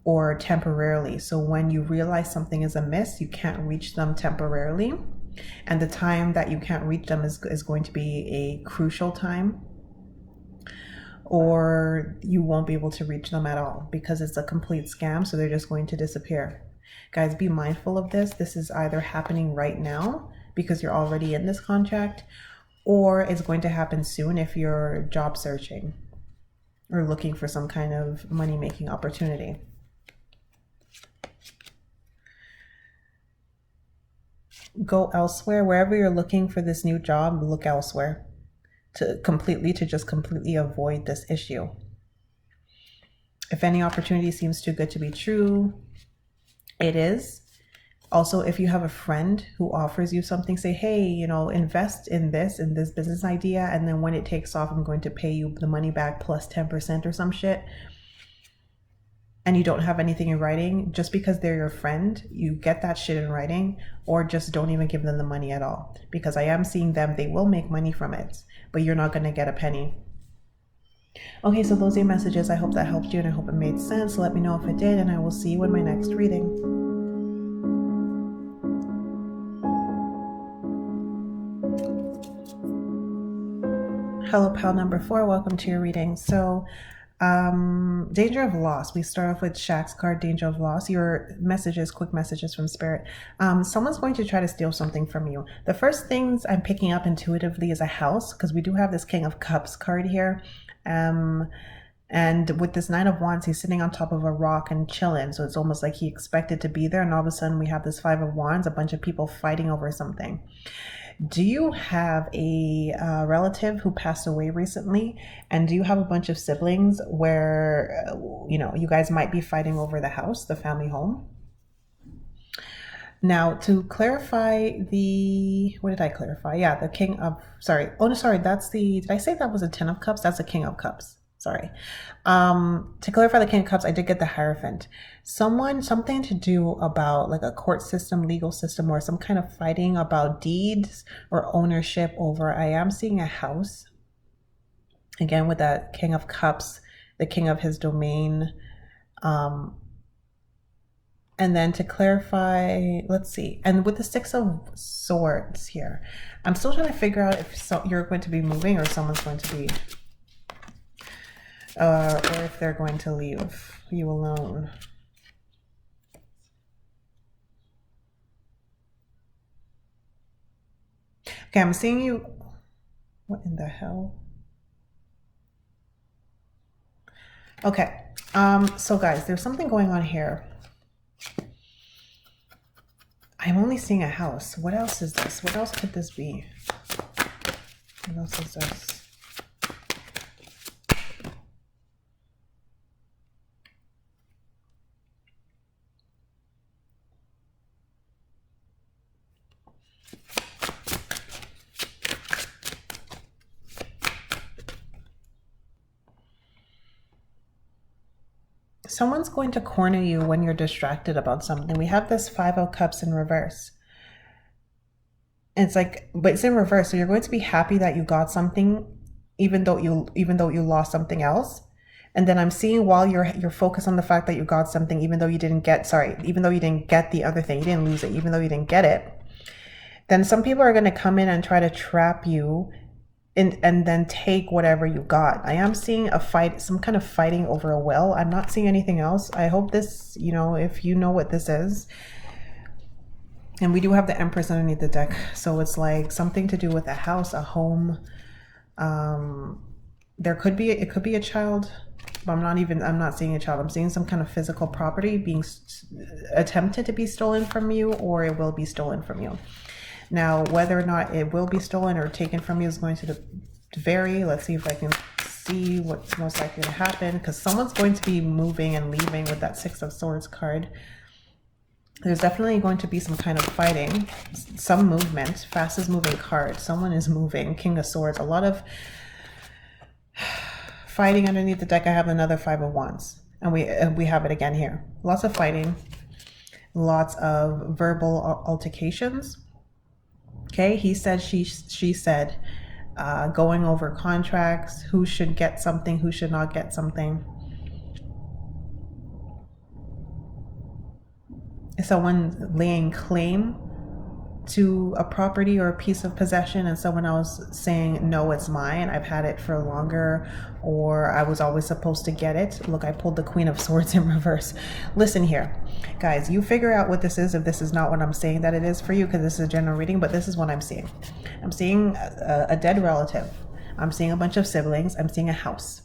or temporarily. So when you realize something is amiss, you can't reach them temporarily. And the time that you can't reach them is going to be a crucial time, or you won't be able to reach them at all because it's a complete scam. So they're just going to disappear. Guys, be mindful of this. This is either happening right now because you're already in this contract, or it's going to happen soon if you're job searching or looking for some kind of money-making opportunity. Go elsewhere. Wherever you're looking for this new job, look elsewhere to just completely avoid this issue. If any opportunity seems too good to be true, it is. Also, if you have a friend who offers you something, say, hey, invest in this business idea, and then when it takes off, I'm going to pay you the money back plus 10% or some shit. And you don't have anything in writing, just because they're your friend, you get that shit in writing, or just don't even give them the money at all. Because I am seeing them, they will make money from it, but you're not going to get a penny. Okay, so those are messages. I hope that helped you and I hope it made sense. Let me know if it did, and I will see you in my next reading. Hello, pal number 4. Welcome to your reading. So, danger of loss. We start off with Shaq's card, danger of loss. Your messages, quick messages from Spirit. Someone's going to try to steal something from you. The first things I'm picking up intuitively is a house, because we do have this King of Cups card here. And with this Nine of Wands, he's sitting on top of a rock and chilling. So it's almost like he expected to be there. And all of a sudden we have this Five of Wands, a bunch of people fighting over something. Do you have a relative who passed away recently? And do you have a bunch of siblings where, you guys might be fighting over the house, the family home? Now, to clarify what did I clarify? Yeah, the King of, sorry. Oh, no, sorry. Did I say that was a 10 of Cups? That's the King of Cups. Sorry. To clarify the King of Cups, I did get the Hierophant. Something to do about like a court system, legal system, or some kind of fighting about deeds or ownership over. I am seeing a house. Again, with that King of Cups, the king of his domain. And then to clarify, let's see. And with the Six of Swords here, I'm still trying to figure out if you're going to be moving or someone's going to be... or if they're going to leave you alone. Okay, I'm seeing you. What in the hell? Okay, so guys, there's something going on here. I'm only seeing a house. What else is this? What else could this be? What else is this? Someone's going to corner you when you're distracted about something. We have this Five of Cups in reverse. And it's like, but it's in reverse. So you're going to be happy that you got something, even though you lost something else. And then I'm seeing while you're focused on the fact that you got something, even though you didn't get the other thing, you didn't lose it, even though you didn't get it. Then some people are going to come in and try to trap you and then take whatever you got. I am seeing a fight, some kind of fighting over a will. I'm not seeing anything else. I hope this, if you know what this is. And we do have the Empress underneath the deck. So it's like something to do with a house, a home. It could be a child, but I'm not seeing a child. I'm seeing some kind of physical property being attempted to be stolen from you, or it will be stolen from you. Now, whether or not it will be stolen or taken from you is going to vary. Let's see if I can see what's most likely to happen, because someone's going to be moving and leaving with that Six of Swords card. There's definitely going to be some kind of fighting, some movement, fastest moving card. Someone is moving, King of Swords, a lot of fighting underneath the deck. I have another Five of Wands, and we have it again here. Lots of fighting, lots of verbal altercations. Okay, he said, she said, going over contracts, who should get something, who should not get something. Someone laying claim to a property or a piece of possession, and someone else saying, no, it's mine, I've had it for longer, or I was always supposed to get it. Look, I pulled the Queen of Swords in reverse. Listen here, guys, you figure out what this is if this is not what I'm saying that it is for you, because this is a general reading, but this is what I'm seeing. I'm seeing a dead relative. I'm seeing a bunch of siblings. I'm seeing a house.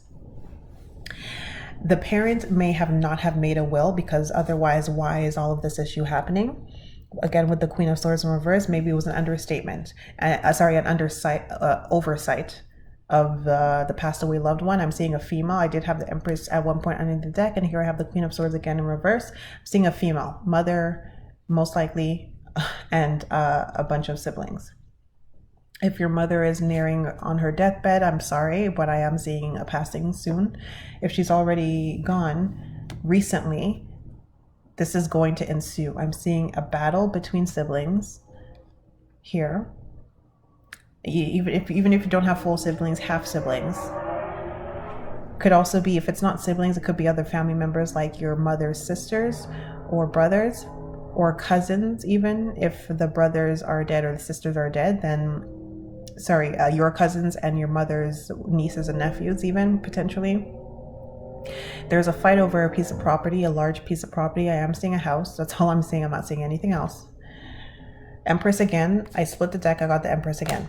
The parent may not have made a will, because otherwise, why is all of this issue happening? Again, with the Queen of Swords in reverse, maybe it was an understatement. An oversight of the passed away loved one. I'm seeing a female. I did have the Empress at one point under the deck, and here I have the Queen of Swords again in reverse. I'm seeing a female, mother, most likely, and a bunch of siblings. If your mother is nearing on her deathbed, I'm sorry, but I am seeing a passing soon. If she's already gone recently, this is going to ensue. I'm seeing a battle between siblings here. Even if you don't have full siblings, half siblings. Could also be, if it's not siblings, it could be other family members, like your mother's sisters or brothers or cousins. Even if the brothers are dead or the sisters are dead, then your cousins and your mother's nieces and nephews, even potentially. There's a fight over a piece of property, a large piece of property. I am seeing a house. That's all I'm seeing. I'm not seeing anything else. Empress again. I split the deck. I got the Empress again.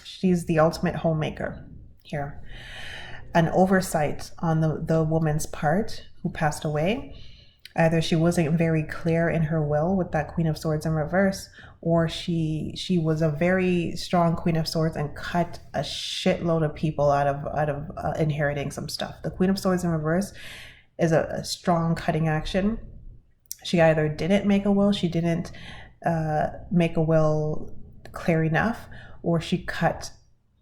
She's the ultimate homemaker here. An oversight on the woman's part who passed away. Either she wasn't very clear in her will with that Queen of Swords in reverse, or she was a very strong Queen of Swords and cut a shitload of people out of inheriting some stuff. The Queen of Swords in reverse is a strong cutting action. She either didn't make a will, she didn't make a will clear enough, or she cut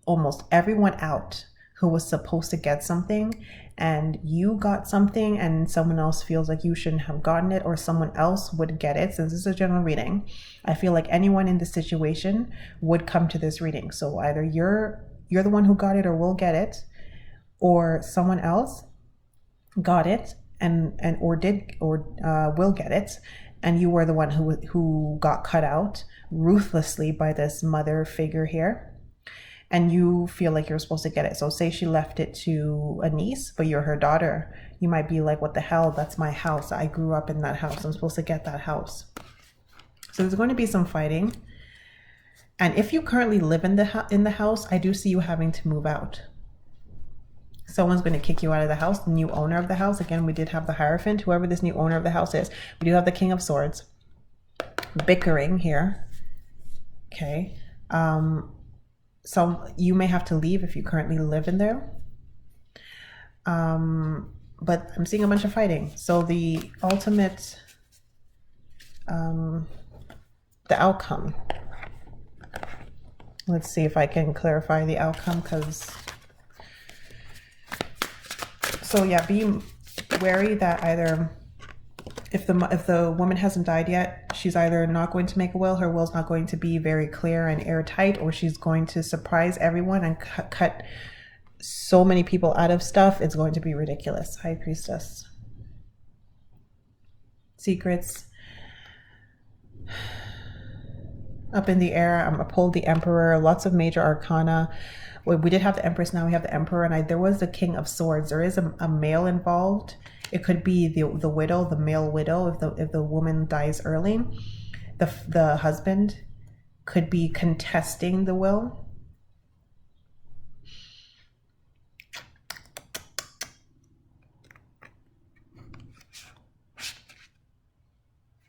almost everyone out who was supposed to get something, and you got something and someone else feels like you shouldn't have gotten it, or someone else would get it. Since this is a general reading, I feel like anyone in this situation would come to this reading. So either you're the one who got it or will get it, or someone else got it and will get it, and you were the one who got cut out ruthlessly by this mother figure here, and you feel like you're supposed to get it. So say she left it to a niece, but you're her daughter. You might be like, what the hell? That's my house. I grew up in that house. I'm supposed to get that house. So there's going to be some fighting. And if you currently live in the house, I do see you having to move out. Someone's going to kick you out of the house, the new owner of the house. Again, we did have the Hierophant, whoever this new owner of the house is. We do have the King of Swords. Bickering here. Okay. So you may have to leave if you currently live in there. But I'm seeing a bunch of fighting. So the ultimate, the outcome. Let's see if I can clarify the outcome, because... So yeah, be wary that either if the woman hasn't died yet, she's either not going to make a will, her will's not going to be very clear and airtight, or she's going to surprise everyone and cut so many people out of stuff. It's going to be ridiculous. High Priestess. Secrets. up in the air. I pulled the Emperor, lots of major arcana. We did have the Empress, now we have the Emperor, and there was the King of Swords. There is a male involved. It could be the widow, the male widow, if the woman dies early. The husband could be contesting the will.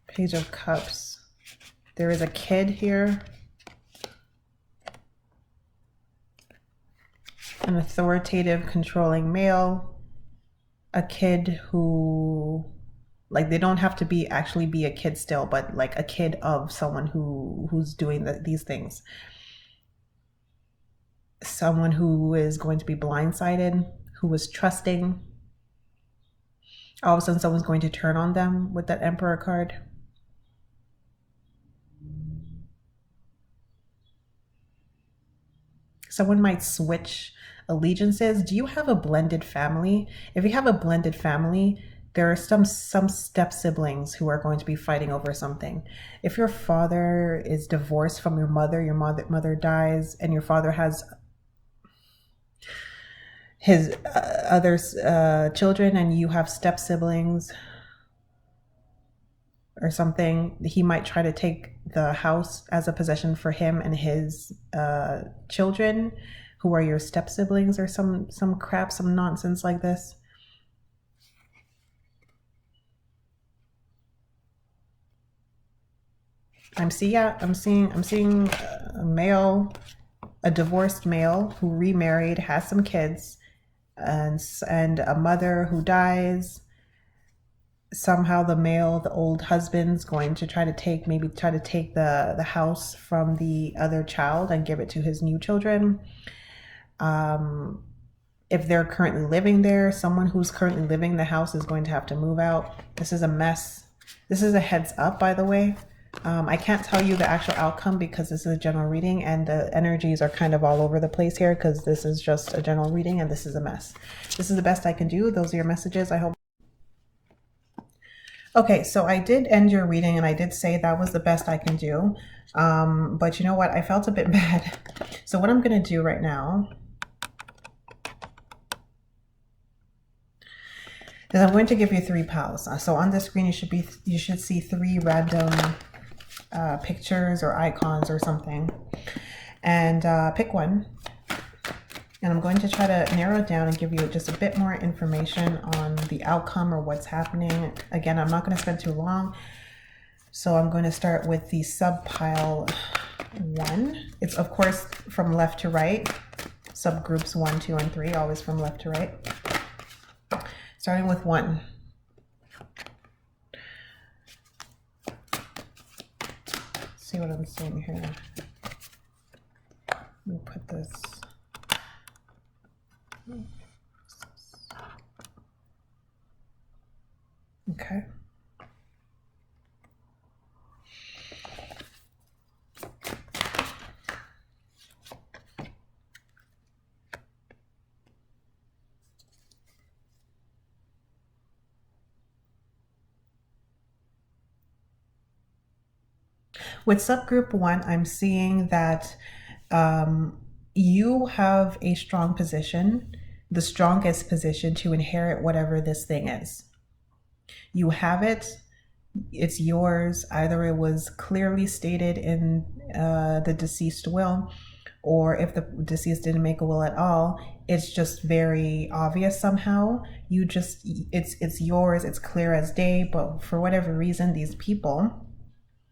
Page of Cups. There is a kid here. An authoritative, controlling male. A kid who, like, they don't have to actually be a kid still, but like a kid of someone who's doing these things. Someone who is going to be blindsided, who is trusting. All of a sudden someone's going to turn on them with that Emperor card. Someone might switch allegiances. Do you have a blended family? If you have a blended family, there are some step siblings who are going to be fighting over something. If your father is divorced from your mother dies, and your father has his other children, and you have step siblings or something, he might try to take the house as a possession for him and his children, who are your step siblings, or some crap, some nonsense like this. I'm seeing a male, a divorced male who remarried, has some kids, and a mother who dies. Somehow the old husband's going to try to take the house from the other child and give it to his new children. If they're currently living there, someone who's currently living in the house is going to have to move out. This is a mess. This is a heads up, by the way. I can't tell you the actual outcome because this is a general reading and the energies are kind of all over the place here because this is just a general reading and this is a mess. This is the best I can do. Those are your messages, I hope. Okay, so I did end your reading and I did say that was the best I can do. But you know what? I felt a bit bad. So what I'm going to do right now is I'm going to give you 3 pals. So on the screen, you should see 3 random pictures or icons or something. And pick one. And I'm going to try to narrow it down and give you just a bit more information on the outcome or what's happening. Again, I'm not going to spend too long. So I'm going to start with the sub-pile 1. It's, of course, from left to right. Subgroups 1, 2, and 3, always from left to right. Starting with 1. See what I'm seeing here. Let me put this. Okay. With subgroup 1, I'm seeing that you have a strong position, the strongest position to inherit whatever this thing is. You have it, it's yours. Either it was clearly stated in the deceased will, or if the deceased didn't make a will at all, it's just very obvious somehow. It's yours, it's clear as day, but for whatever reason, these people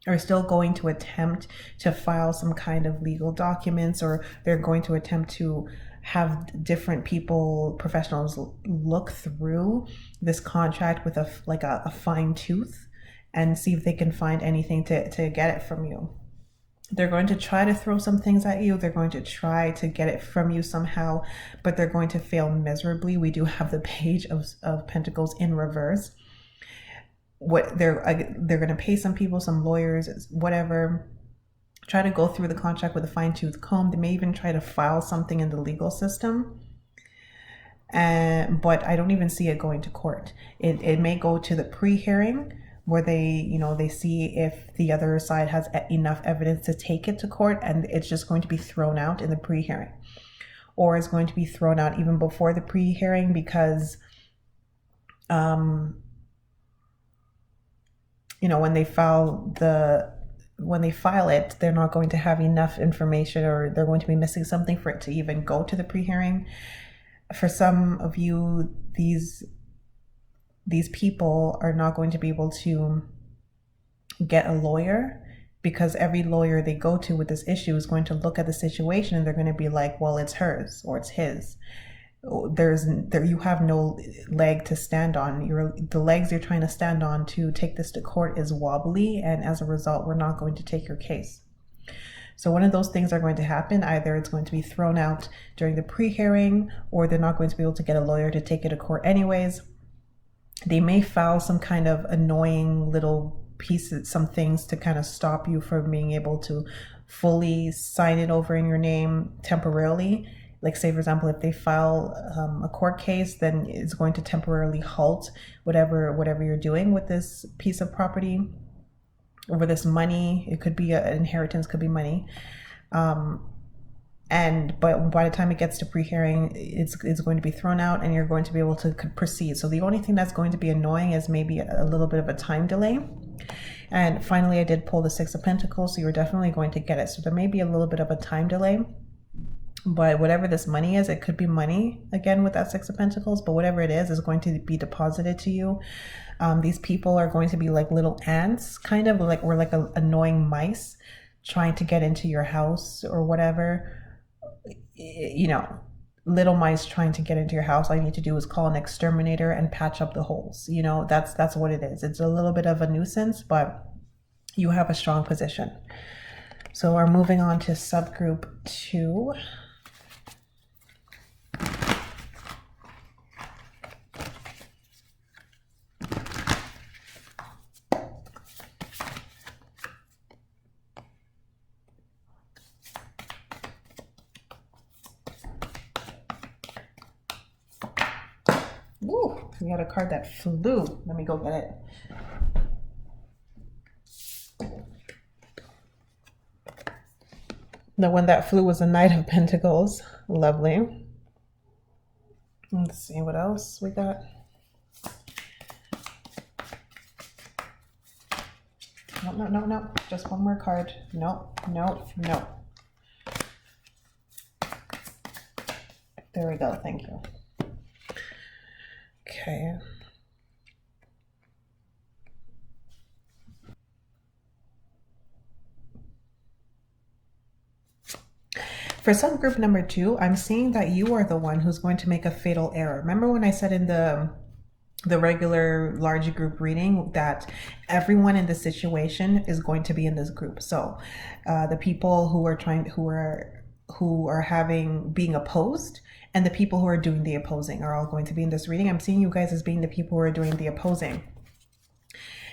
are still going to attempt to file some kind of legal documents, or they're going to attempt to have different people, professionals, look through this contract with a fine tooth and see if they can find anything to get it from you. They're going to try to throw some things at you. They're going to try to get it from you somehow, but they're going to fail miserably. We do have the Page of Pentacles in reverse. What they're going to pay some people, some lawyers, whatever, try to go through the contract with a fine-tooth comb. They may even try to file something in the legal system, but I don't even see it going to court. It may go to the pre-hearing, where they see if the other side has enough evidence to take it to court, and it's just going to be thrown out in the pre-hearing, or it's going to be thrown out even before the pre-hearing because when they file it, they're not going to have enough information, or they're going to be missing something for it to even go to the pre-hearing. For some of you, these people are not going to be able to get a lawyer, because every lawyer they go to with this issue is going to look at the situation and they're going to be like, well, it's hers or it's his. You have no leg to stand on. The legs you're trying to stand on to take this to court is wobbly, and as a result, we're not going to take your case. So one of those things are going to happen. Either it's going to be thrown out during the pre-hearing, or they're not going to be able to get a lawyer to take it to court anyways. They may file some kind of annoying little pieces, some things to kind of stop you from being able to fully sign it over in your name temporarily. Like, say, for example, if they file a court case, then it's going to temporarily halt whatever you're doing with this piece of property, over this money. It could be an inheritance, could be money. But by the time it gets to pre-hearing, it's going to be thrown out and you're going to be able to proceed. So the only thing that's going to be annoying is maybe a little bit of a time delay. And finally, I did pull the Six of Pentacles, so you're definitely going to get it. So there may be a little bit of a time delay. But whatever this money is, it could be money, again, with that Six of Pentacles, but whatever it is going to be deposited to you. These people are going to be like little ants, kind of like, or like annoying mice trying to get into your house or whatever. Little mice trying to get into your house. All you need to do is call an exterminator and patch up the holes. That's what it is. It's a little bit of a nuisance, but you have a strong position. So we're moving on to subgroup 2. Ooh, we got a card that flew. Let me go get it. The one that flew was a Knight of Pentacles. Lovely. Let's see what else we got. No. Just one more card. No. There we go. Thank you. Okay. For subgroup number 2, I'm seeing that you are the one who's going to make a fatal error. Remember when I said in the regular large group reading that everyone in the situation is going to be in this group? So the people who are being opposed and the people who are doing the opposing are all going to be in this reading. I'm seeing you guys as being the people who are doing the opposing.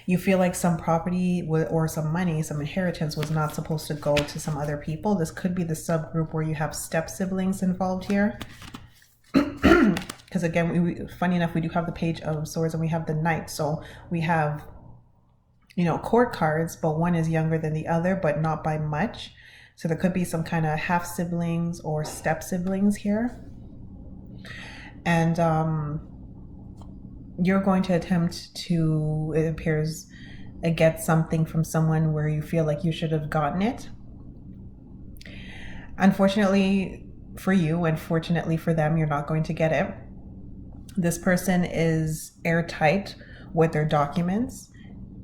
You feel like some property or some money, some inheritance was not supposed to go to some other people. This could be the subgroup where you have step siblings involved here. Because again, funny enough, we do have the Page of Swords and we have the Knight. So we have, court cards, but one is younger than the other, but not by much. So there could be some kind of half siblings or step siblings here. And you're going to attempt to, it appears, get something from someone where you feel like you should have gotten it. Unfortunately for you, and fortunately for them, you're not going to get it. This person is airtight with their documents.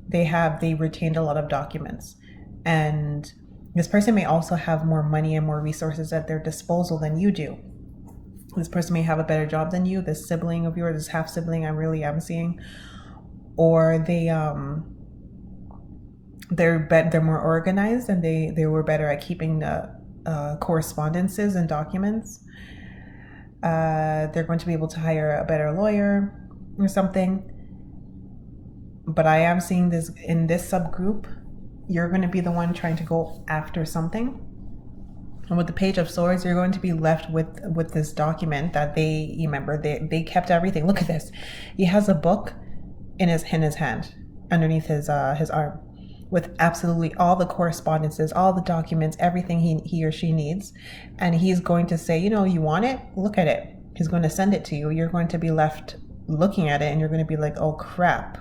They retained a lot of documents. And this person may also have more money and more resources at their disposal than you do. This person may have a better job than you, this sibling of yours, this half sibling I really am seeing. Or they're more organized and they were better at keeping the correspondences and documents. They're going to be able to hire a better lawyer or something. But I am seeing this in this subgroup, you're going to be the one trying to go after something. And with the Page of Swords, you're going to be left with this document that they kept everything. Look at this. He has a book in his hand. underneath his arm, with absolutely all the correspondences, all the documents, everything he or she needs. And he's going to say, you know, you want it? Look at it. He's going to send it to you. You're going to be left looking at it and you're going to be like, oh crap.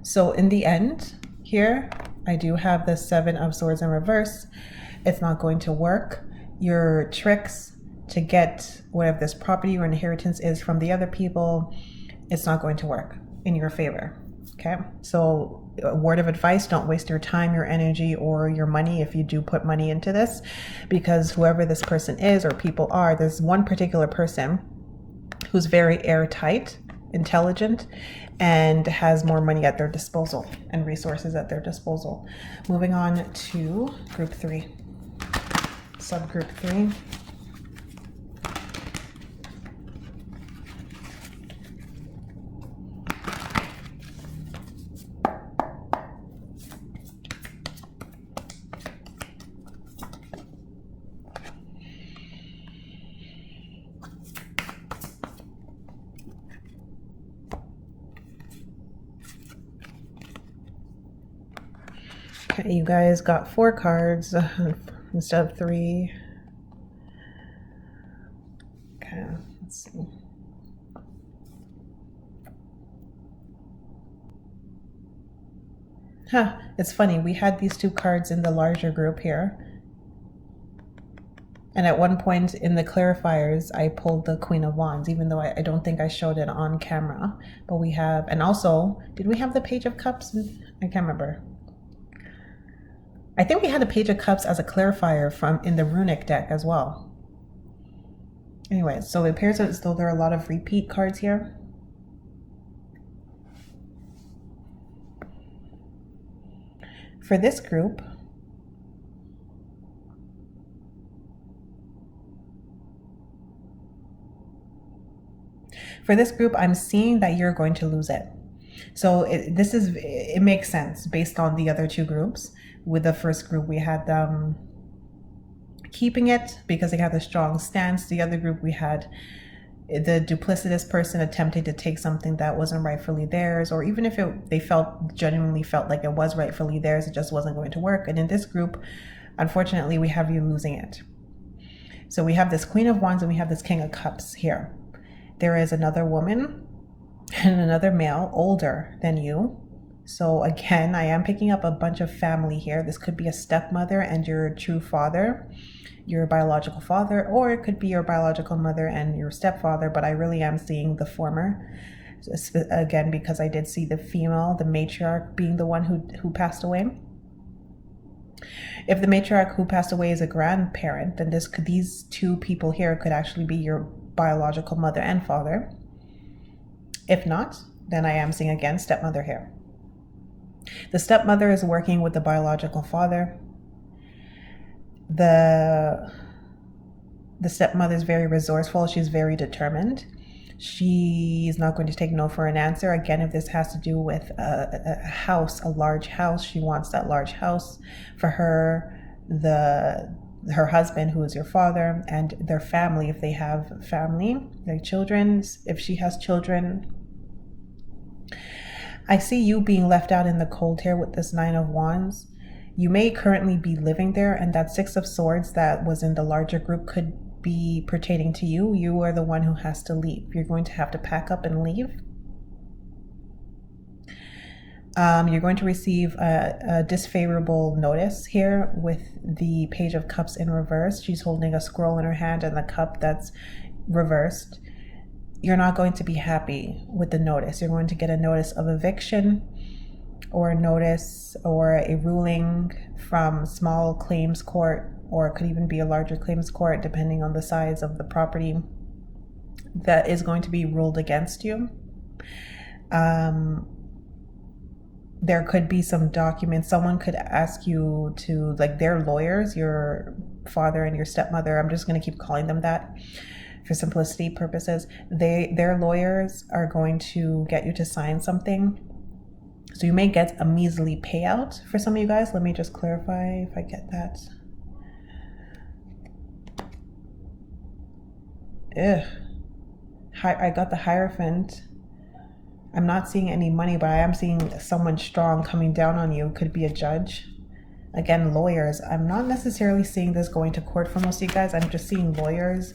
So in the end here, I do have the 7 of Swords in reverse. It's not going to work. Your tricks to get whatever this property or inheritance is from the other people, it's not going to work in your favor. Okay, so a word of advice, don't waste your time, your energy, or your money if you do put money into this, because whoever this person is or people are, there's one particular person who's very airtight, intelligent, and has more money at their disposal and resources at their disposal. Moving on to group 3, subgroup 3. Okay, you guys got 4 cards instead of 3. Okay, let's see. Huh, it's funny. We had these 2 cards in the larger group here. And at one point in the clarifiers, I pulled the Queen of Wands, even though I don't think I showed it on camera. But we have, and also, did we have the Page of Cups? I can't remember. I think we had a Page of Cups as a clarifier from in the runic deck as well. Anyway, so it appears as though there are a lot of repeat cards here. For this group, I'm seeing that you're going to lose it. So it makes sense based on the other 2 groups. With the first group, we had them keeping it because they had a strong stance. The other group, we had the duplicitous person attempting to take something that wasn't rightfully theirs, or even if they genuinely felt like it was rightfully theirs, it just wasn't going to work. And in this group, unfortunately, we have you losing it. So we have this Queen of Wands and we have this King of Cups here. There is another woman and another male older than you. So again, I am picking up a bunch of family here. This could be a stepmother and your true father, your biological father, or it could be your biological mother and your stepfather, but I really am seeing the former. Again, because I did see the female, the matriarch, being the one who passed away. If the matriarch who passed away is a grandparent, then these 2 people here could actually be your biological mother and father. If not, then I am seeing again stepmother here. The stepmother is working with the biological father. The stepmother is very resourceful. She's very determined. She's not going to take no for an answer. Again, if this has to do with a house, a large house, she wants that large house for her, her husband, who is your father, and their family, if they have family, their children, if she has children. I see you being left out in the cold here with this 9 of Wands. You may currently be living there, and that 6 of Swords that was in the larger group could be pertaining to you. You are the one who has to leave. You're going to have to pack up and leave. You're going to receive a disfavorable notice here with the Page of Cups in reverse. She's holding a scroll in her hand and the cup that's reversed. You're not going to be happy with the notice. You're going to get a notice of eviction, or a notice or a ruling from small claims court, or it could even be a larger claims court depending on the size of the property, that is going to be ruled against you. There could be some documents. Someone could ask you to, like, their lawyers, your father and your stepmother, I'm just going to keep calling them that for simplicity purposes. Their lawyers are going to get you to sign something. So you may get a measly payout for some of you guys. Let me just clarify if I get that. I got the Hierophant. I'm not seeing any money, but I am seeing someone strong coming down on you. Could be a judge. Again, lawyers. I'm not necessarily seeing this going to court for most of you guys. I'm just seeing lawyers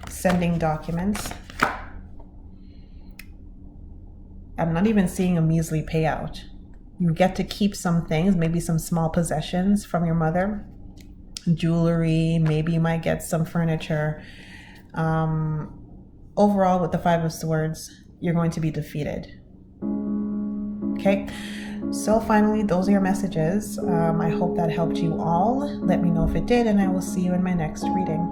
sending documents. I'm not even seeing a measly payout. You get to keep some things, maybe some small possessions from your mother. Jewelry, maybe you might get some furniture. Overall, with the Five of Swords, you're going to be defeated. Okay, so finally, those are your messages. I hope that helped you all. Let me know if it did, and I will see you in my next reading.